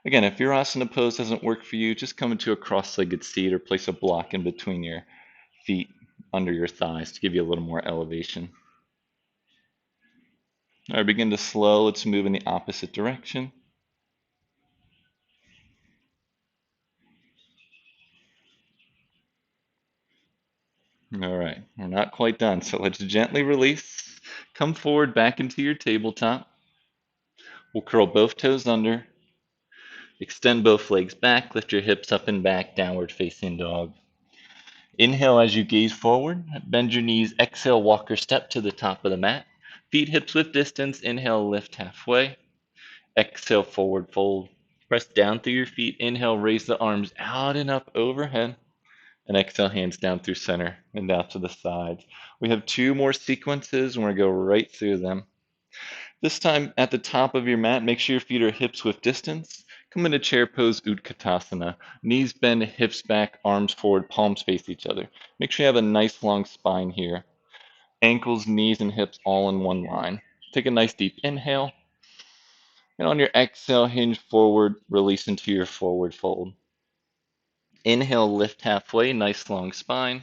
A: Again, if your asana pose doesn't work for you, just come into a cross-legged seat or place a block in between your feet under your thighs to give you a little more elevation. All right, begin to slow. Let's move in the opposite direction. All right, we're not quite done, so let's gently release. Come forward back into your tabletop. We'll curl both toes under. Extend both legs back. Lift your hips up and back, downward facing dog. Inhale as you gaze forward. Bend your knees. Exhale, walk or step to the top of the mat. Feet hips width distance. Inhale, lift halfway. Exhale, forward fold. Press down through your feet. Inhale, raise the arms out and up overhead. And exhale, hands down through center and out to the sides. We have 2 more sequences. We're going to go right through them. This time at the top of your mat, make sure your feet are hips width distance. Come into chair pose Utkatasana. Knees bend, hips back, arms forward, palms face each other. Make sure you have a nice long spine here. Ankles, knees, and hips all in one line. Take a nice deep inhale. And on your exhale, hinge forward, release into your forward fold. Inhale, lift halfway, nice long spine.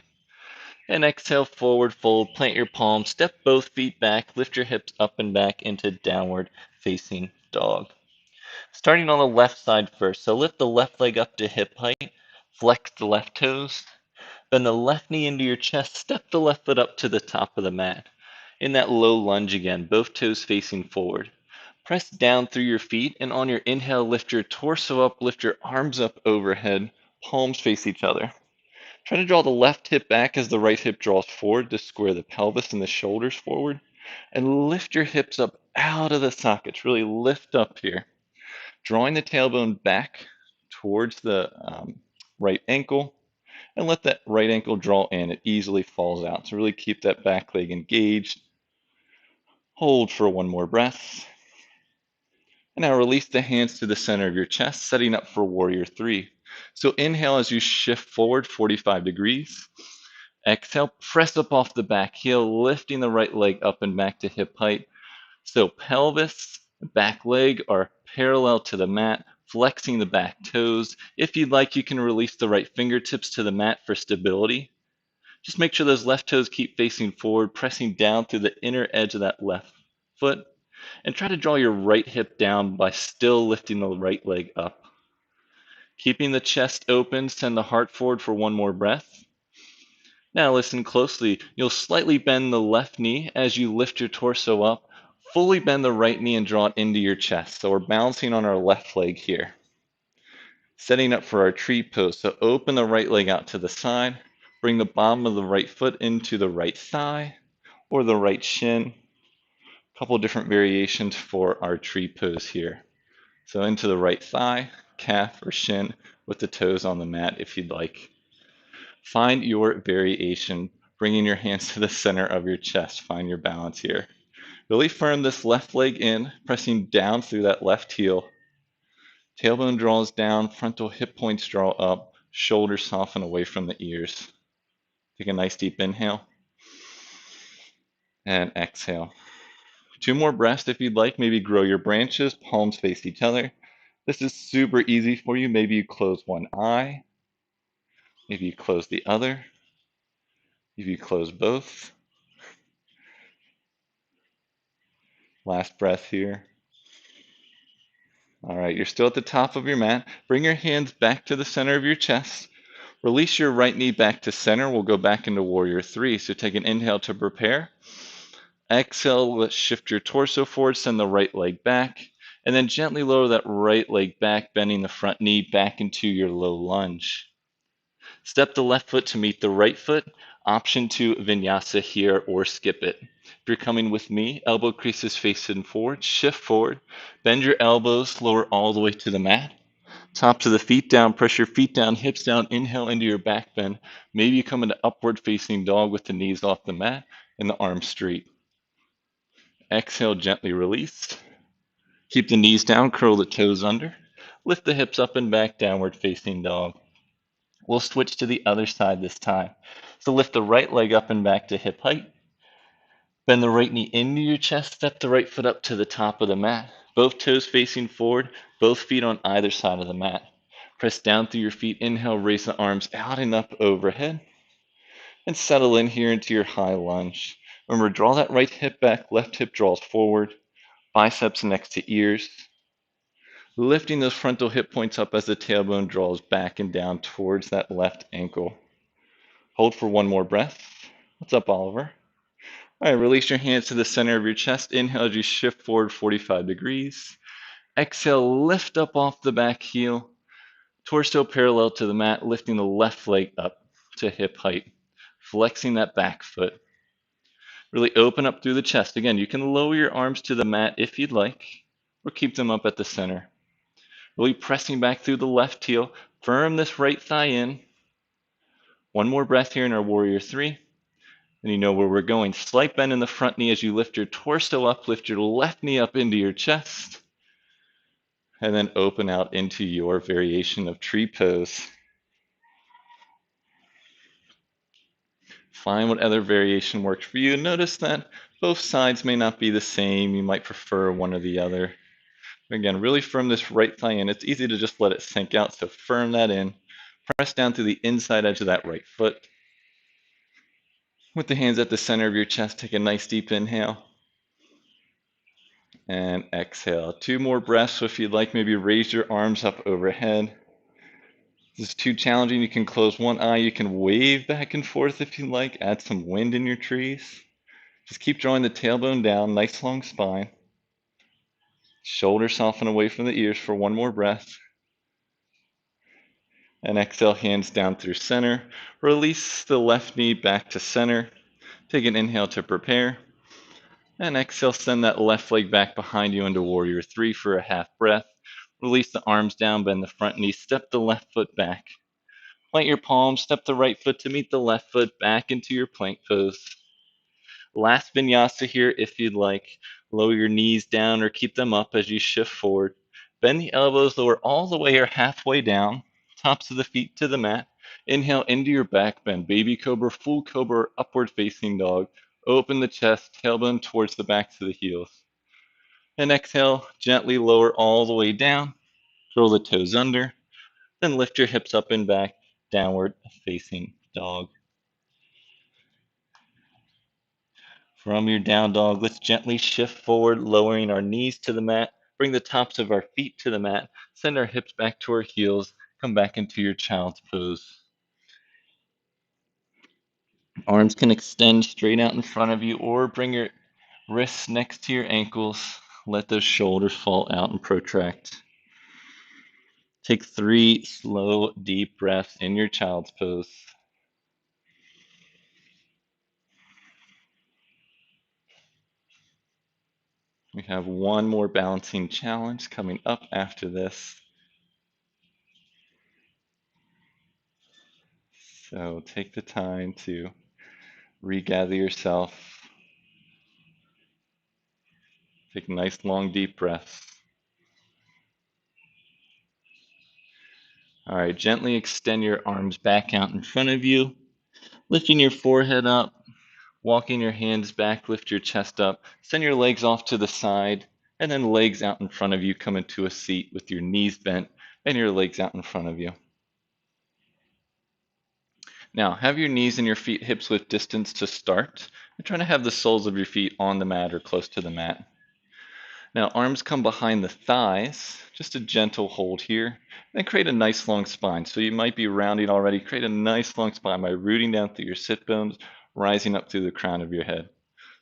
A: And exhale, forward fold, plant your palms, step both feet back, lift your hips up and back into downward facing dog. Starting on the left side first. So lift the left leg up to hip height, flex the left toes, bend the left knee into your chest, step the left foot up to the top of the mat. In that low lunge again, both toes facing forward. Press down through your feet, and on your inhale, lift your torso up, lift your arms up overhead, palms face each other. Try to draw the left hip back as the right hip draws forward to square the pelvis and the shoulders forward. And lift your hips up out of the sockets. Really lift up here. Drawing the tailbone back towards the right ankle. And let that right ankle draw in. It easily falls out. So really keep that back leg engaged. Hold for 1 more breath. And now release the hands to the center of your chest, setting up for warrior 3. So inhale as you shift forward 45 degrees. Exhale, press up off the back heel, lifting the right leg up and back to hip height. So pelvis, back leg are parallel to the mat, flexing the back toes. If you'd like, you can release the right fingertips to the mat for stability. Just make sure those left toes keep facing forward, pressing down through the inner edge of that left foot. And try to draw your right hip down by still lifting the right leg up. Keeping the chest open, send the heart forward for 1 more breath. Now listen closely. You'll slightly bend the left knee as you lift your torso up. Fully bend the right knee and draw it into your chest. So we're balancing on our left leg here. Setting up for our tree pose. So open the right leg out to the side. Bring the bottom of the right foot into the right thigh or the right shin. A couple different variations for our tree pose here. So into the right thigh, calf, or shin with the toes on the mat if you'd like. Find your variation, bringing your hands to the center of your chest. Find your balance here. Really firm this left leg in, pressing down through that left heel. Tailbone draws down, frontal hip points draw up, shoulders soften away from the ears. Take a nice deep inhale and exhale. 2 more breaths if you'd like. Maybe grow your branches, palms face each other. This is super easy for you. Maybe you close one eye. Maybe you close the other. Maybe you close both. Last breath here. All right, you're still at the top of your mat. Bring your hands back to the center of your chest. Release your right knee back to center. We'll go back into warrior 3. So take an inhale to prepare. Exhale, let's shift your torso forward, send the right leg back. And then gently lower that right leg back, bending the front knee back into your low lunge. Step the left foot to meet the right foot. Option to Vinyasa here or skip it. If you're coming with me, elbow creases facing forward, shift forward, bend your elbows, lower all the way to the mat. Top to the feet down, press your feet down, hips down, inhale into your back bend. Maybe you come into upward facing dog with the knees off the mat and the arms straight. Exhale, gently release.
B: Keep the knees down, curl the toes under. Lift the hips up and back, downward facing dog. We'll switch to the other side this time. So lift the right leg up and back to hip height. Bend the right knee into your chest, step the right foot up to the top of the mat. Both toes facing forward, both feet on either side of the mat. Press down through your feet, inhale, raise the arms out and up overhead. And settle in here into your high lunge. Remember, draw that right hip back, left hip draws forward, biceps next to ears. Lifting those frontal hip points up as the tailbone draws back and down towards that left ankle. Hold for one more breath. What's up, Oliver? All right, release your hands to the center of your chest. Inhale as you shift forward 45 degrees. Exhale, lift up off the back heel. Torso parallel to the mat, lifting the left leg up to hip height. Flexing that back foot. Really open up through the chest. Again, you can lower your arms to the mat if you'd like, or keep them up at the center. Really pressing back through the left heel. Firm this right thigh in. One more breath here in our warrior three. And you know where we're going. Slight bend in the front knee as you lift your torso up, lift your left knee up into your chest, and then open out into your variation of tree pose. Find what other variation works for you. Notice that both sides may not be the same. You might prefer one or the other. Again, really firm this right thigh in. It's easy to just let it sink out, so firm that in. Press down through the inside edge of that right foot. With the hands at the center of your chest, take a nice deep inhale. And exhale. Two more breaths. So if you'd like, maybe raise your arms up overhead. If this is too challenging, you can close one eye. You can wave back and forth if you like. Add some wind in your trees. Just keep drawing the tailbone down. Nice long spine. Shoulders soften away from the ears for one more breath. And exhale, hands down through center. Release the left knee back to center. Take an inhale to prepare. And exhale, send that left leg back behind you into warrior three for a half breath. Release the arms down, bend the front knee, step the left foot back. Plant your palms, step the right foot to meet the left foot back into your plank pose. Last vinyasa here if you'd like. Lower your knees down or keep them up as you shift forward. Bend the elbows, lower all the way or halfway down. Tops of the feet to the mat. Inhale into your back bend. Baby cobra, full cobra, upward facing dog. Open the chest, tailbone towards the backs of the heels. And exhale, gently lower all the way down. Curl the toes under. Then lift your hips up and back, downward facing dog. From your down dog, let's gently shift forward, lowering our knees to the mat. Bring the tops of our feet to the mat. Send our hips back to our heels. Come back into your child's pose. Arms can extend straight out in front of you, or bring your wrists next to your ankles. Let those shoulders fall out and protract. Take 3 slow, deep breaths in your child's pose. We have one more balancing challenge coming up after this. So take the time to regather yourself. Take nice, long, deep breaths. All right, gently extend your arms back out in front of you, lifting your forehead up, walking your hands back, lift your chest up, send your legs off to the side, and then legs out in front of you. Come into a seat with your knees bent and your legs out in front of you. Now, have your knees and your feet hips width distance to start. And try to have the soles of your feet on the mat or close to the mat. Now, arms come behind the thighs, just a gentle hold here, and create a nice long spine. So you might be rounding already. Create a nice long spine by rooting down through your sit bones, rising up through the crown of your head.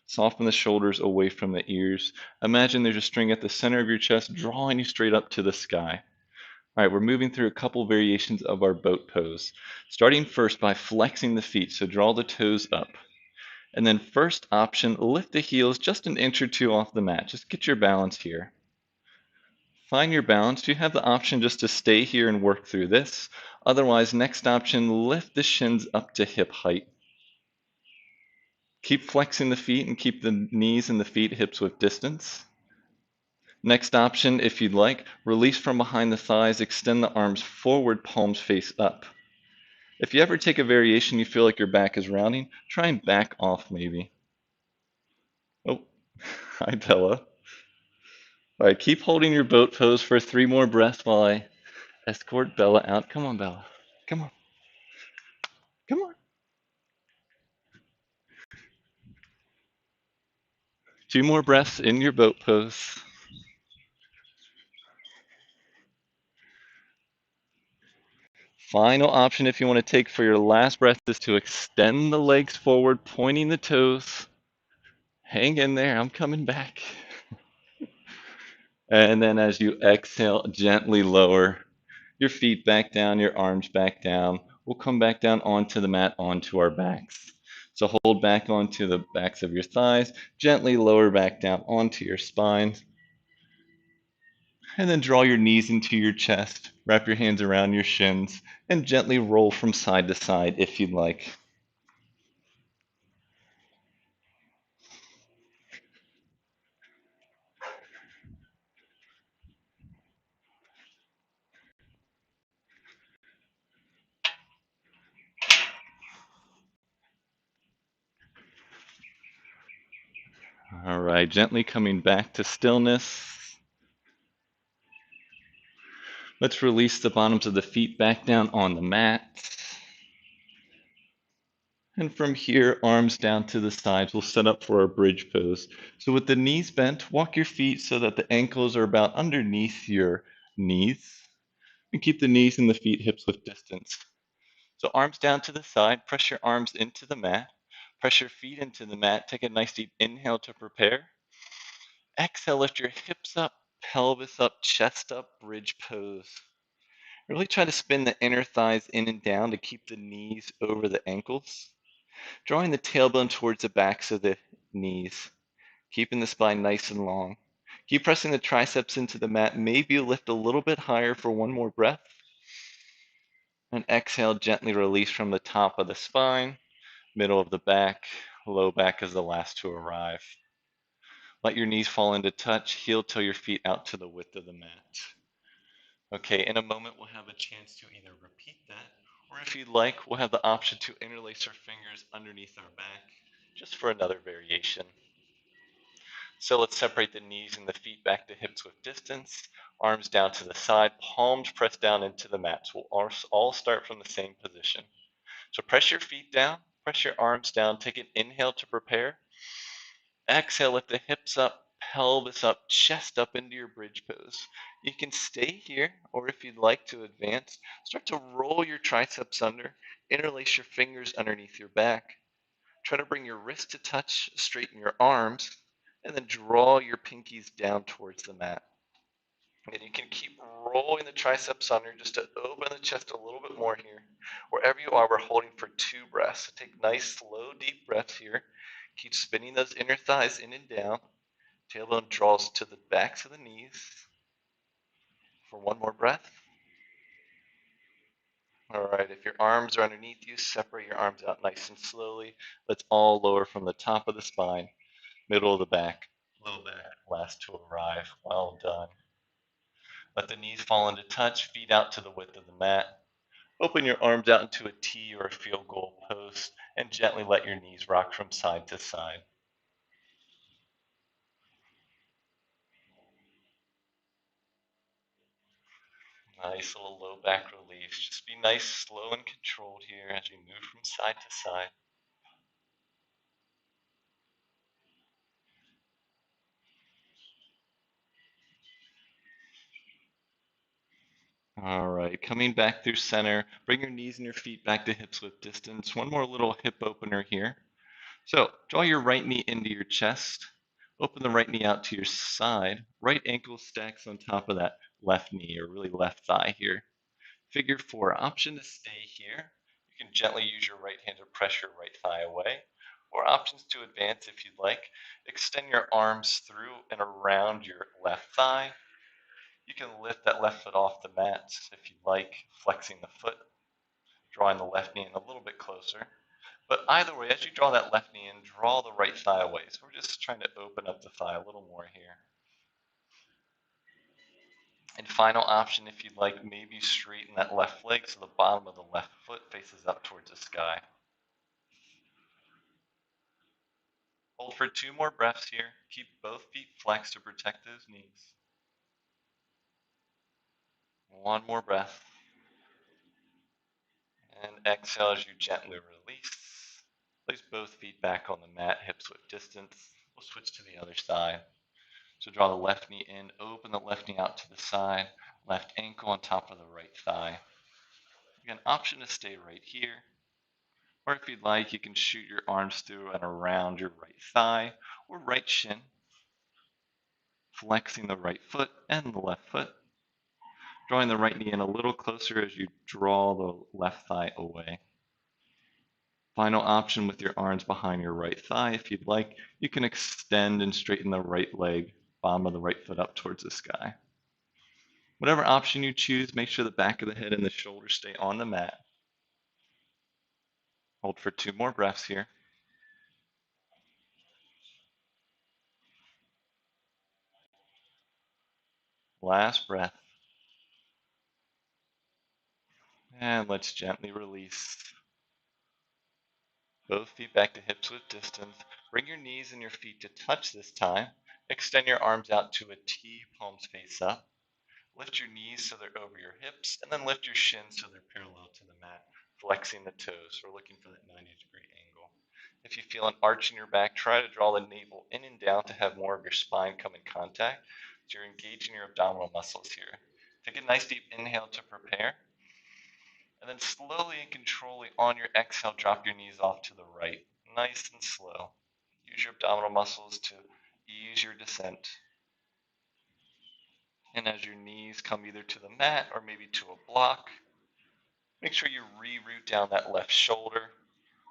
B: Soften the shoulders away from the ears. Imagine there's a string at the center of your chest, drawing you straight up to the sky. All right, we're moving through a couple variations of our boat pose. Starting first by flexing the feet, so draw the toes up. And then first option, lift the heels just an inch or two off the mat. Just get your balance here. Find your balance. You have the option just to stay here and work through this. Otherwise, next option, lift the shins up to hip height. Keep flexing the feet and keep the knees and the feet hips width distance.
A: Next option, if you'd like, release from behind the thighs, extend the arms forward, palms face up. If you ever take a variation you feel like your back is rounding, try and back off maybe. Oh, hi Bella. All right, keep holding your boat pose for 3 more breaths while I escort Bella out. Come on, Bella. Come on. Come on. 2 more breaths in your boat pose. Final option if you want to take for your last breath is to extend the legs forward, pointing the toes. Hang in there, I'm coming back. And then as you exhale, gently lower your feet back down, your arms back down. We'll come back down onto the mat, onto our backs. So hold back onto the backs of your thighs, gently lower back down onto your spine. And then draw your knees into your chest, wrap your hands around your shins, and gently roll from side to side if you'd like. All right, gently coming back to stillness. Let's release the bottoms of the feet back down on the mat. And from here, arms down to the sides, we'll set up for our bridge pose. So with the knees bent, walk your feet so that the ankles are about underneath your knees. And keep the knees and the feet hips width distance. So arms down to the side, press your arms into the mat. Press your feet into the mat. Take a nice deep inhale to prepare. Exhale, lift your hips up, pelvis up, chest up, bridge pose. Really try to spin the inner thighs in and down to keep the knees over the ankles. Drawing the tailbone towards the backs of the knees, keeping the spine nice and long. Keep pressing the triceps into the mat. Maybe you lift a little bit higher for 1 more breath. And exhale, gently release from the top of the spine, middle of the back, low back is the last to arrive. Let your knees fall into touch, heel toe your feet out to the width of the mat. Okay, in a moment we'll have a chance to either repeat that, or if you'd like, we'll have the option to interlace our fingers underneath our back, just for another variation. So let's separate the knees and the feet back to hips width distance, arms down to the side, palms pressed down into the mat. So we'll all start from the same position. So press your feet down, press your arms down, take an inhale to prepare. Exhale, lift the hips up, pelvis up, chest up into your bridge pose. You can stay here, or if you'd like to advance, start to roll your triceps under, interlace your fingers underneath your back. Try to bring your wrist to touch, straighten your arms, and then draw your pinkies down towards the mat. And you can keep rolling the triceps under just to open the chest a little bit more here. Wherever you are, we're holding for 2 breaths. So take nice, slow, deep breaths here. Keep spinning those inner thighs in and down. Tailbone draws to the backs of the knees. For 1 more breath. All right, if your arms are underneath you, separate your arms out nice and slowly. Let's all lower from the top of the spine, middle of the back, low back, last to arrive. Well done. Let the knees fall into touch, feet out to the width of the mat. Open your arms out into a T or a field goal post and gently let your knees rock from side to side. Nice little low back release. Just be nice, slow, and controlled here as you move from side to side. All right, coming back through center, bring your knees and your feet back to hips width distance. 1 more little hip opener here. So draw your right knee into your chest. Open the right knee out to your side. Right ankle stacks on top of that left knee, or really left thigh here. Figure 4, option to stay here. You can gently use your right hand to press your right thigh away, or options to advance if you'd like. Extend your arms through and around your left thigh. You can lift that left foot off the mat if you'd like, flexing the foot, drawing the left knee in a little bit closer. But either way, as you draw that left knee in, draw the right thigh away. So we're just trying to open up the thigh a little more here. And final option, if you'd like, maybe straighten that left leg so the bottom of the left foot faces up towards the sky. Hold for 2 more breaths here. Keep both feet flexed to protect those knees. 1 more breath. And exhale as you gently release. Place both feet back on the mat, hips width distance. We'll switch to the other side. So draw the left knee in, open the left knee out to the side, left ankle on top of the right thigh. Again, option to stay right here. Or if you'd like, you can shoot your arms through and around your right thigh or right shin, flexing the right foot and the left foot. Drawing the right knee in a little closer as you draw the left thigh away. Final option with your arms behind your right thigh. If you'd like, you can extend and straighten the right leg, bottom of the right foot up towards the sky. Whatever option you choose, make sure the back of the head and the shoulders stay on the mat. Hold for 2 more breaths here. Last breath. And let's gently release. Both feet back to hips width distance. Bring your knees and your feet to touch this time. Extend your arms out to a T, palms face up. Lift your knees so they're over your hips, and then lift your shins so they're parallel to the mat, flexing the toes. We're looking for that 90-degree angle. If you feel an arch in your back, try to draw the navel in and down to have more of your spine come in contact. So you're engaging your abdominal muscles here. Take a nice deep inhale to prepare. And then slowly and controlling on your exhale, drop your knees off to the right. Nice and slow. Use your abdominal muscles to ease your descent. And as your knees come either to the mat or maybe to a block, make sure you re-root down that left shoulder.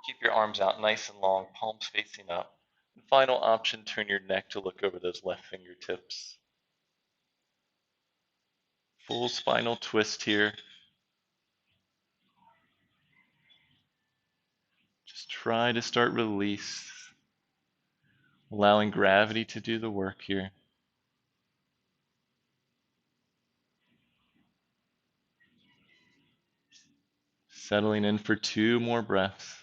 A: Keep your arms out nice and long, palms facing up. And final option, turn your neck to look over those left fingertips. Full spinal twist here. Just try to start release, allowing gravity to do the work here. Settling in for 2 more breaths.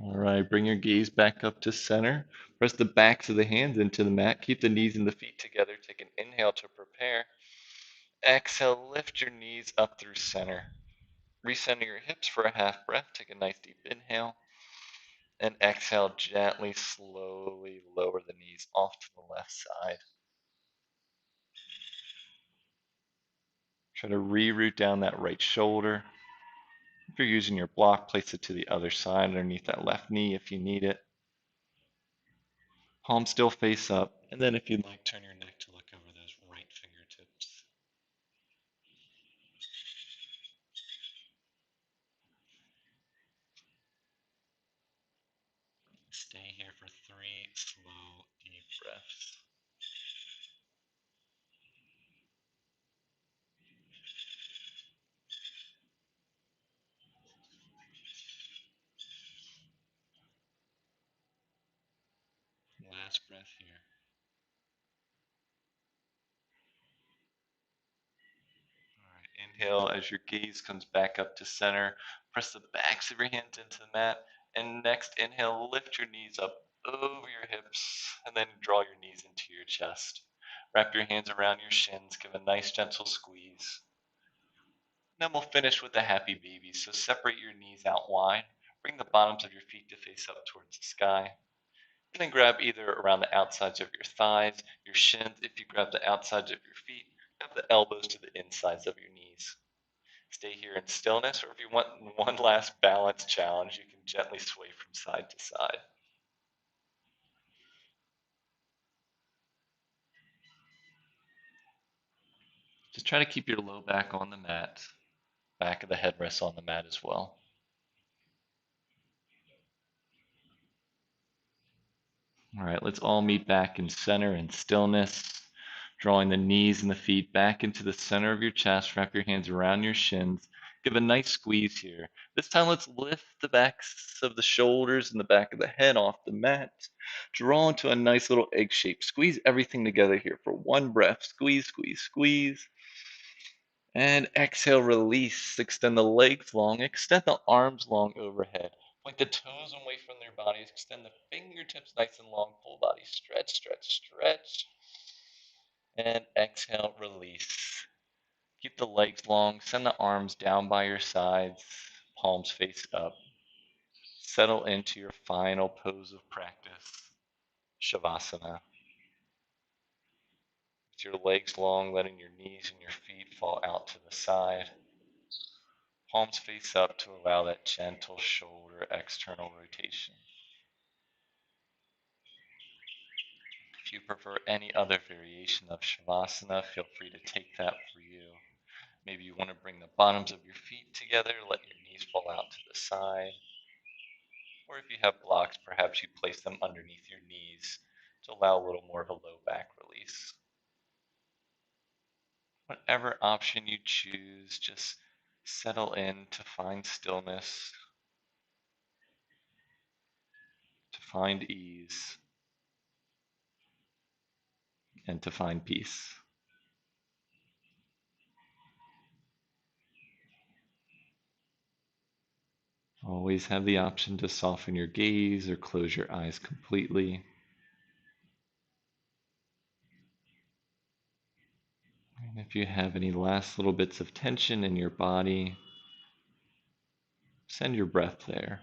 A: All right, bring your gaze back up to center. Press the backs of the hands into the mat. Keep the knees and the feet together. Take an inhale to prepare. Exhale, lift your knees up through center. Recenter your hips for a half breath. Take a nice deep inhale. And exhale, gently, slowly lower the knees off to the left side. Try to re-root down that right shoulder. If you're using your block, place it to the other side underneath that left knee if you need it. Palms still face up. And then if you'd like, turn your neck to look over those right fingertips. Stay here for 3 slow, deep breaths. Last breath here. All right, inhale as your gaze comes back up to center. Press the backs of your hands into the mat. And next inhale, lift your knees up over your hips and then draw your knees into your chest. Wrap your hands around your shins. Give a nice gentle squeeze. Then we'll finish with the happy baby. So separate your knees out wide. Bring the bottoms of your feet to face up towards the sky. And then grab either around the outsides of your thighs, your shins. If you grab the outsides of your feet, grab the elbows to the insides of your knees. Stay here in stillness, or if you want one last balance challenge, you can gently sway from side to side. Just try to keep your low back on the mat. Back of the head rests on the mat as well. All right, let's all meet back in center in stillness. Drawing the knees and the feet back into the center of your chest. Wrap your hands around your shins. Give a nice squeeze here. This time let's lift the backs of the shoulders and the back of the head off the mat. Draw into a nice little egg shape. Squeeze everything together here for one breath. Squeeze, squeeze, squeeze. And exhale, release. Extend the legs long. Extend the arms long overhead. Point the toes away from their bodies. Extend the fingertips nice and long. Full body stretch, stretch, stretch. And exhale, release. Keep the legs long. Send the arms down by your sides. Palms face up. Settle into your final pose of practice, Shavasana. With your legs long, letting your knees and your feet fall out to the side. Palms face up to allow that gentle shoulder external rotation. If you prefer any other variation of Shavasana, feel free to take that for you. Maybe you want to bring the bottoms of your feet together, let your knees fall out to the side. Or if you have blocks, perhaps you place them underneath your knees to allow a little more of a low back release. Whatever option you choose, just settle in to find stillness, to find ease, and to find peace. Always have the option to soften your gaze or close your eyes completely. And if you have any last little bits of tension in your body, send your breath there.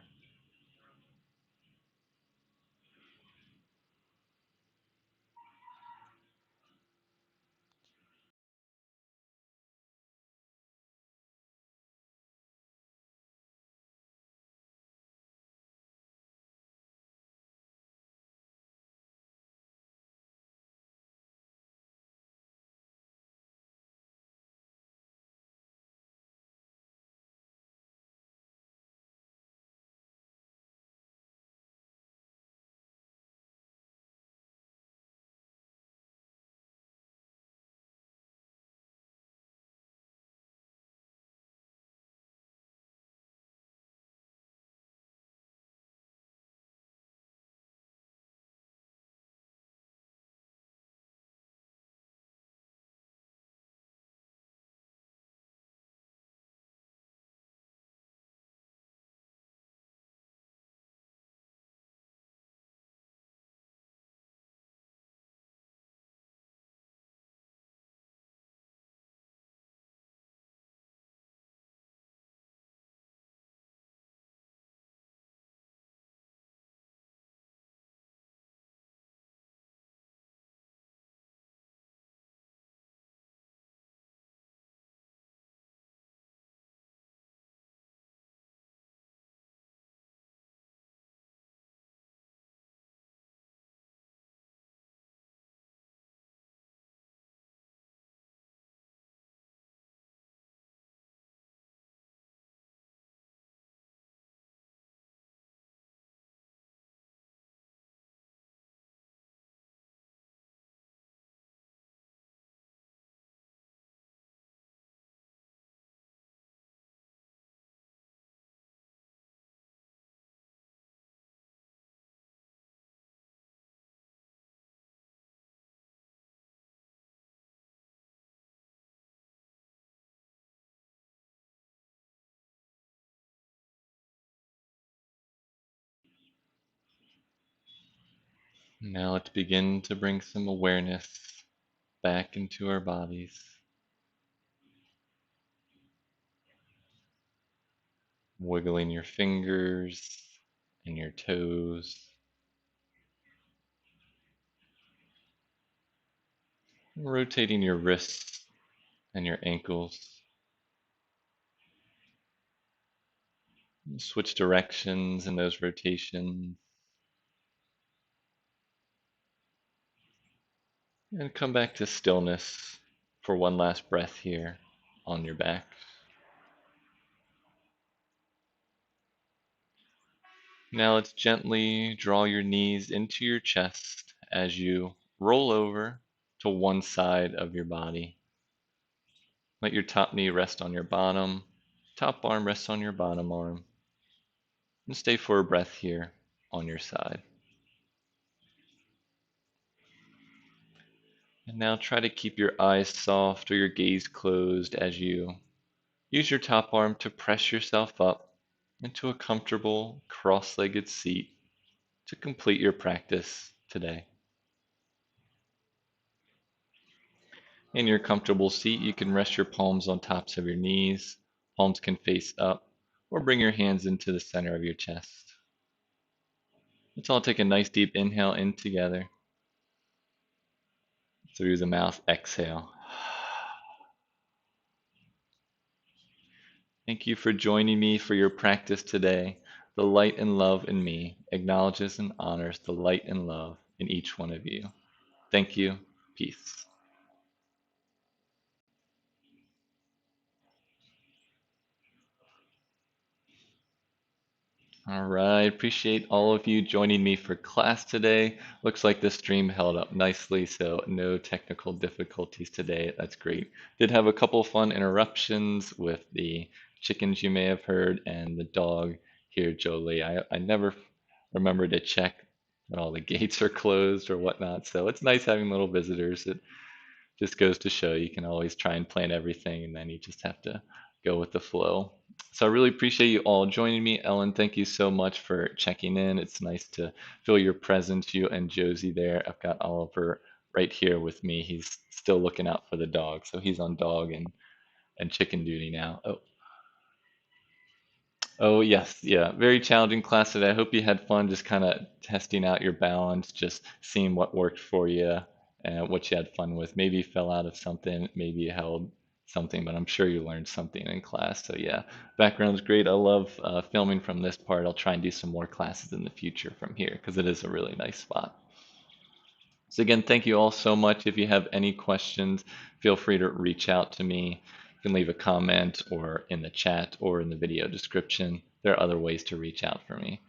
A: Now let's begin to bring some awareness back into our bodies, wiggling your fingers and your toes, rotating your wrists and your ankles. Switch directions in those rotations and come back to stillness for one last breath here on your back. Now let's gently draw your knees into your chest as you roll over to one side of your body. Let your top knee rest on your bottom. Top arm rests on your bottom arm. And stay for a breath here on your side. And now try to keep your eyes soft or your gaze closed as you use your top arm to press yourself up into a comfortable cross-legged seat to complete your practice today. In your comfortable seat, you can rest your palms on tops of your knees. Palms can face up, or bring your hands into the center of your chest. Let's all take a nice deep inhale in together. Through the mouth, exhale. Thank you for joining me for your practice today. The light and love in me acknowledges and honors the light and love in each one of you. Thank you. Peace. All right. Appreciate all of you joining me for class today. Looks like the stream held up nicely, so no technical difficulties today. That's great. Did have a couple fun interruptions with the chickens you may have heard and the dog here, Jolie. I never remember to check that all the gates are closed or whatnot, so it's nice having little visitors. It just goes to show you can always try and plan everything and then you just have to go with the flow. So I really appreciate you all joining me. Ellen, thank you so much for checking in. It's nice to feel your presence, you and Josie there. I've got Oliver right here with me. He's still looking out for the dog. So he's on dog and chicken duty now. Oh, yes. Yeah. Very challenging class today. I hope you had fun just kind of testing out your balance, just seeing what worked for you and what you had fun with. Maybe you fell out of something, maybe you held something, but I'm sure you learned something in class. So, yeah, background's great. I love filming from this part. I'll try and do some more classes in the future from here because it is a really nice spot. So again, thank you all so much. If you have any questions, feel free to reach out to me. You can leave a comment or in the chat or in the video description. There are other ways to reach out for me.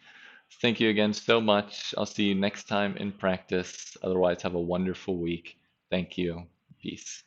A: Thank you again so much. I'll see you next time in practice. Otherwise, have a wonderful week. Thank you. Peace.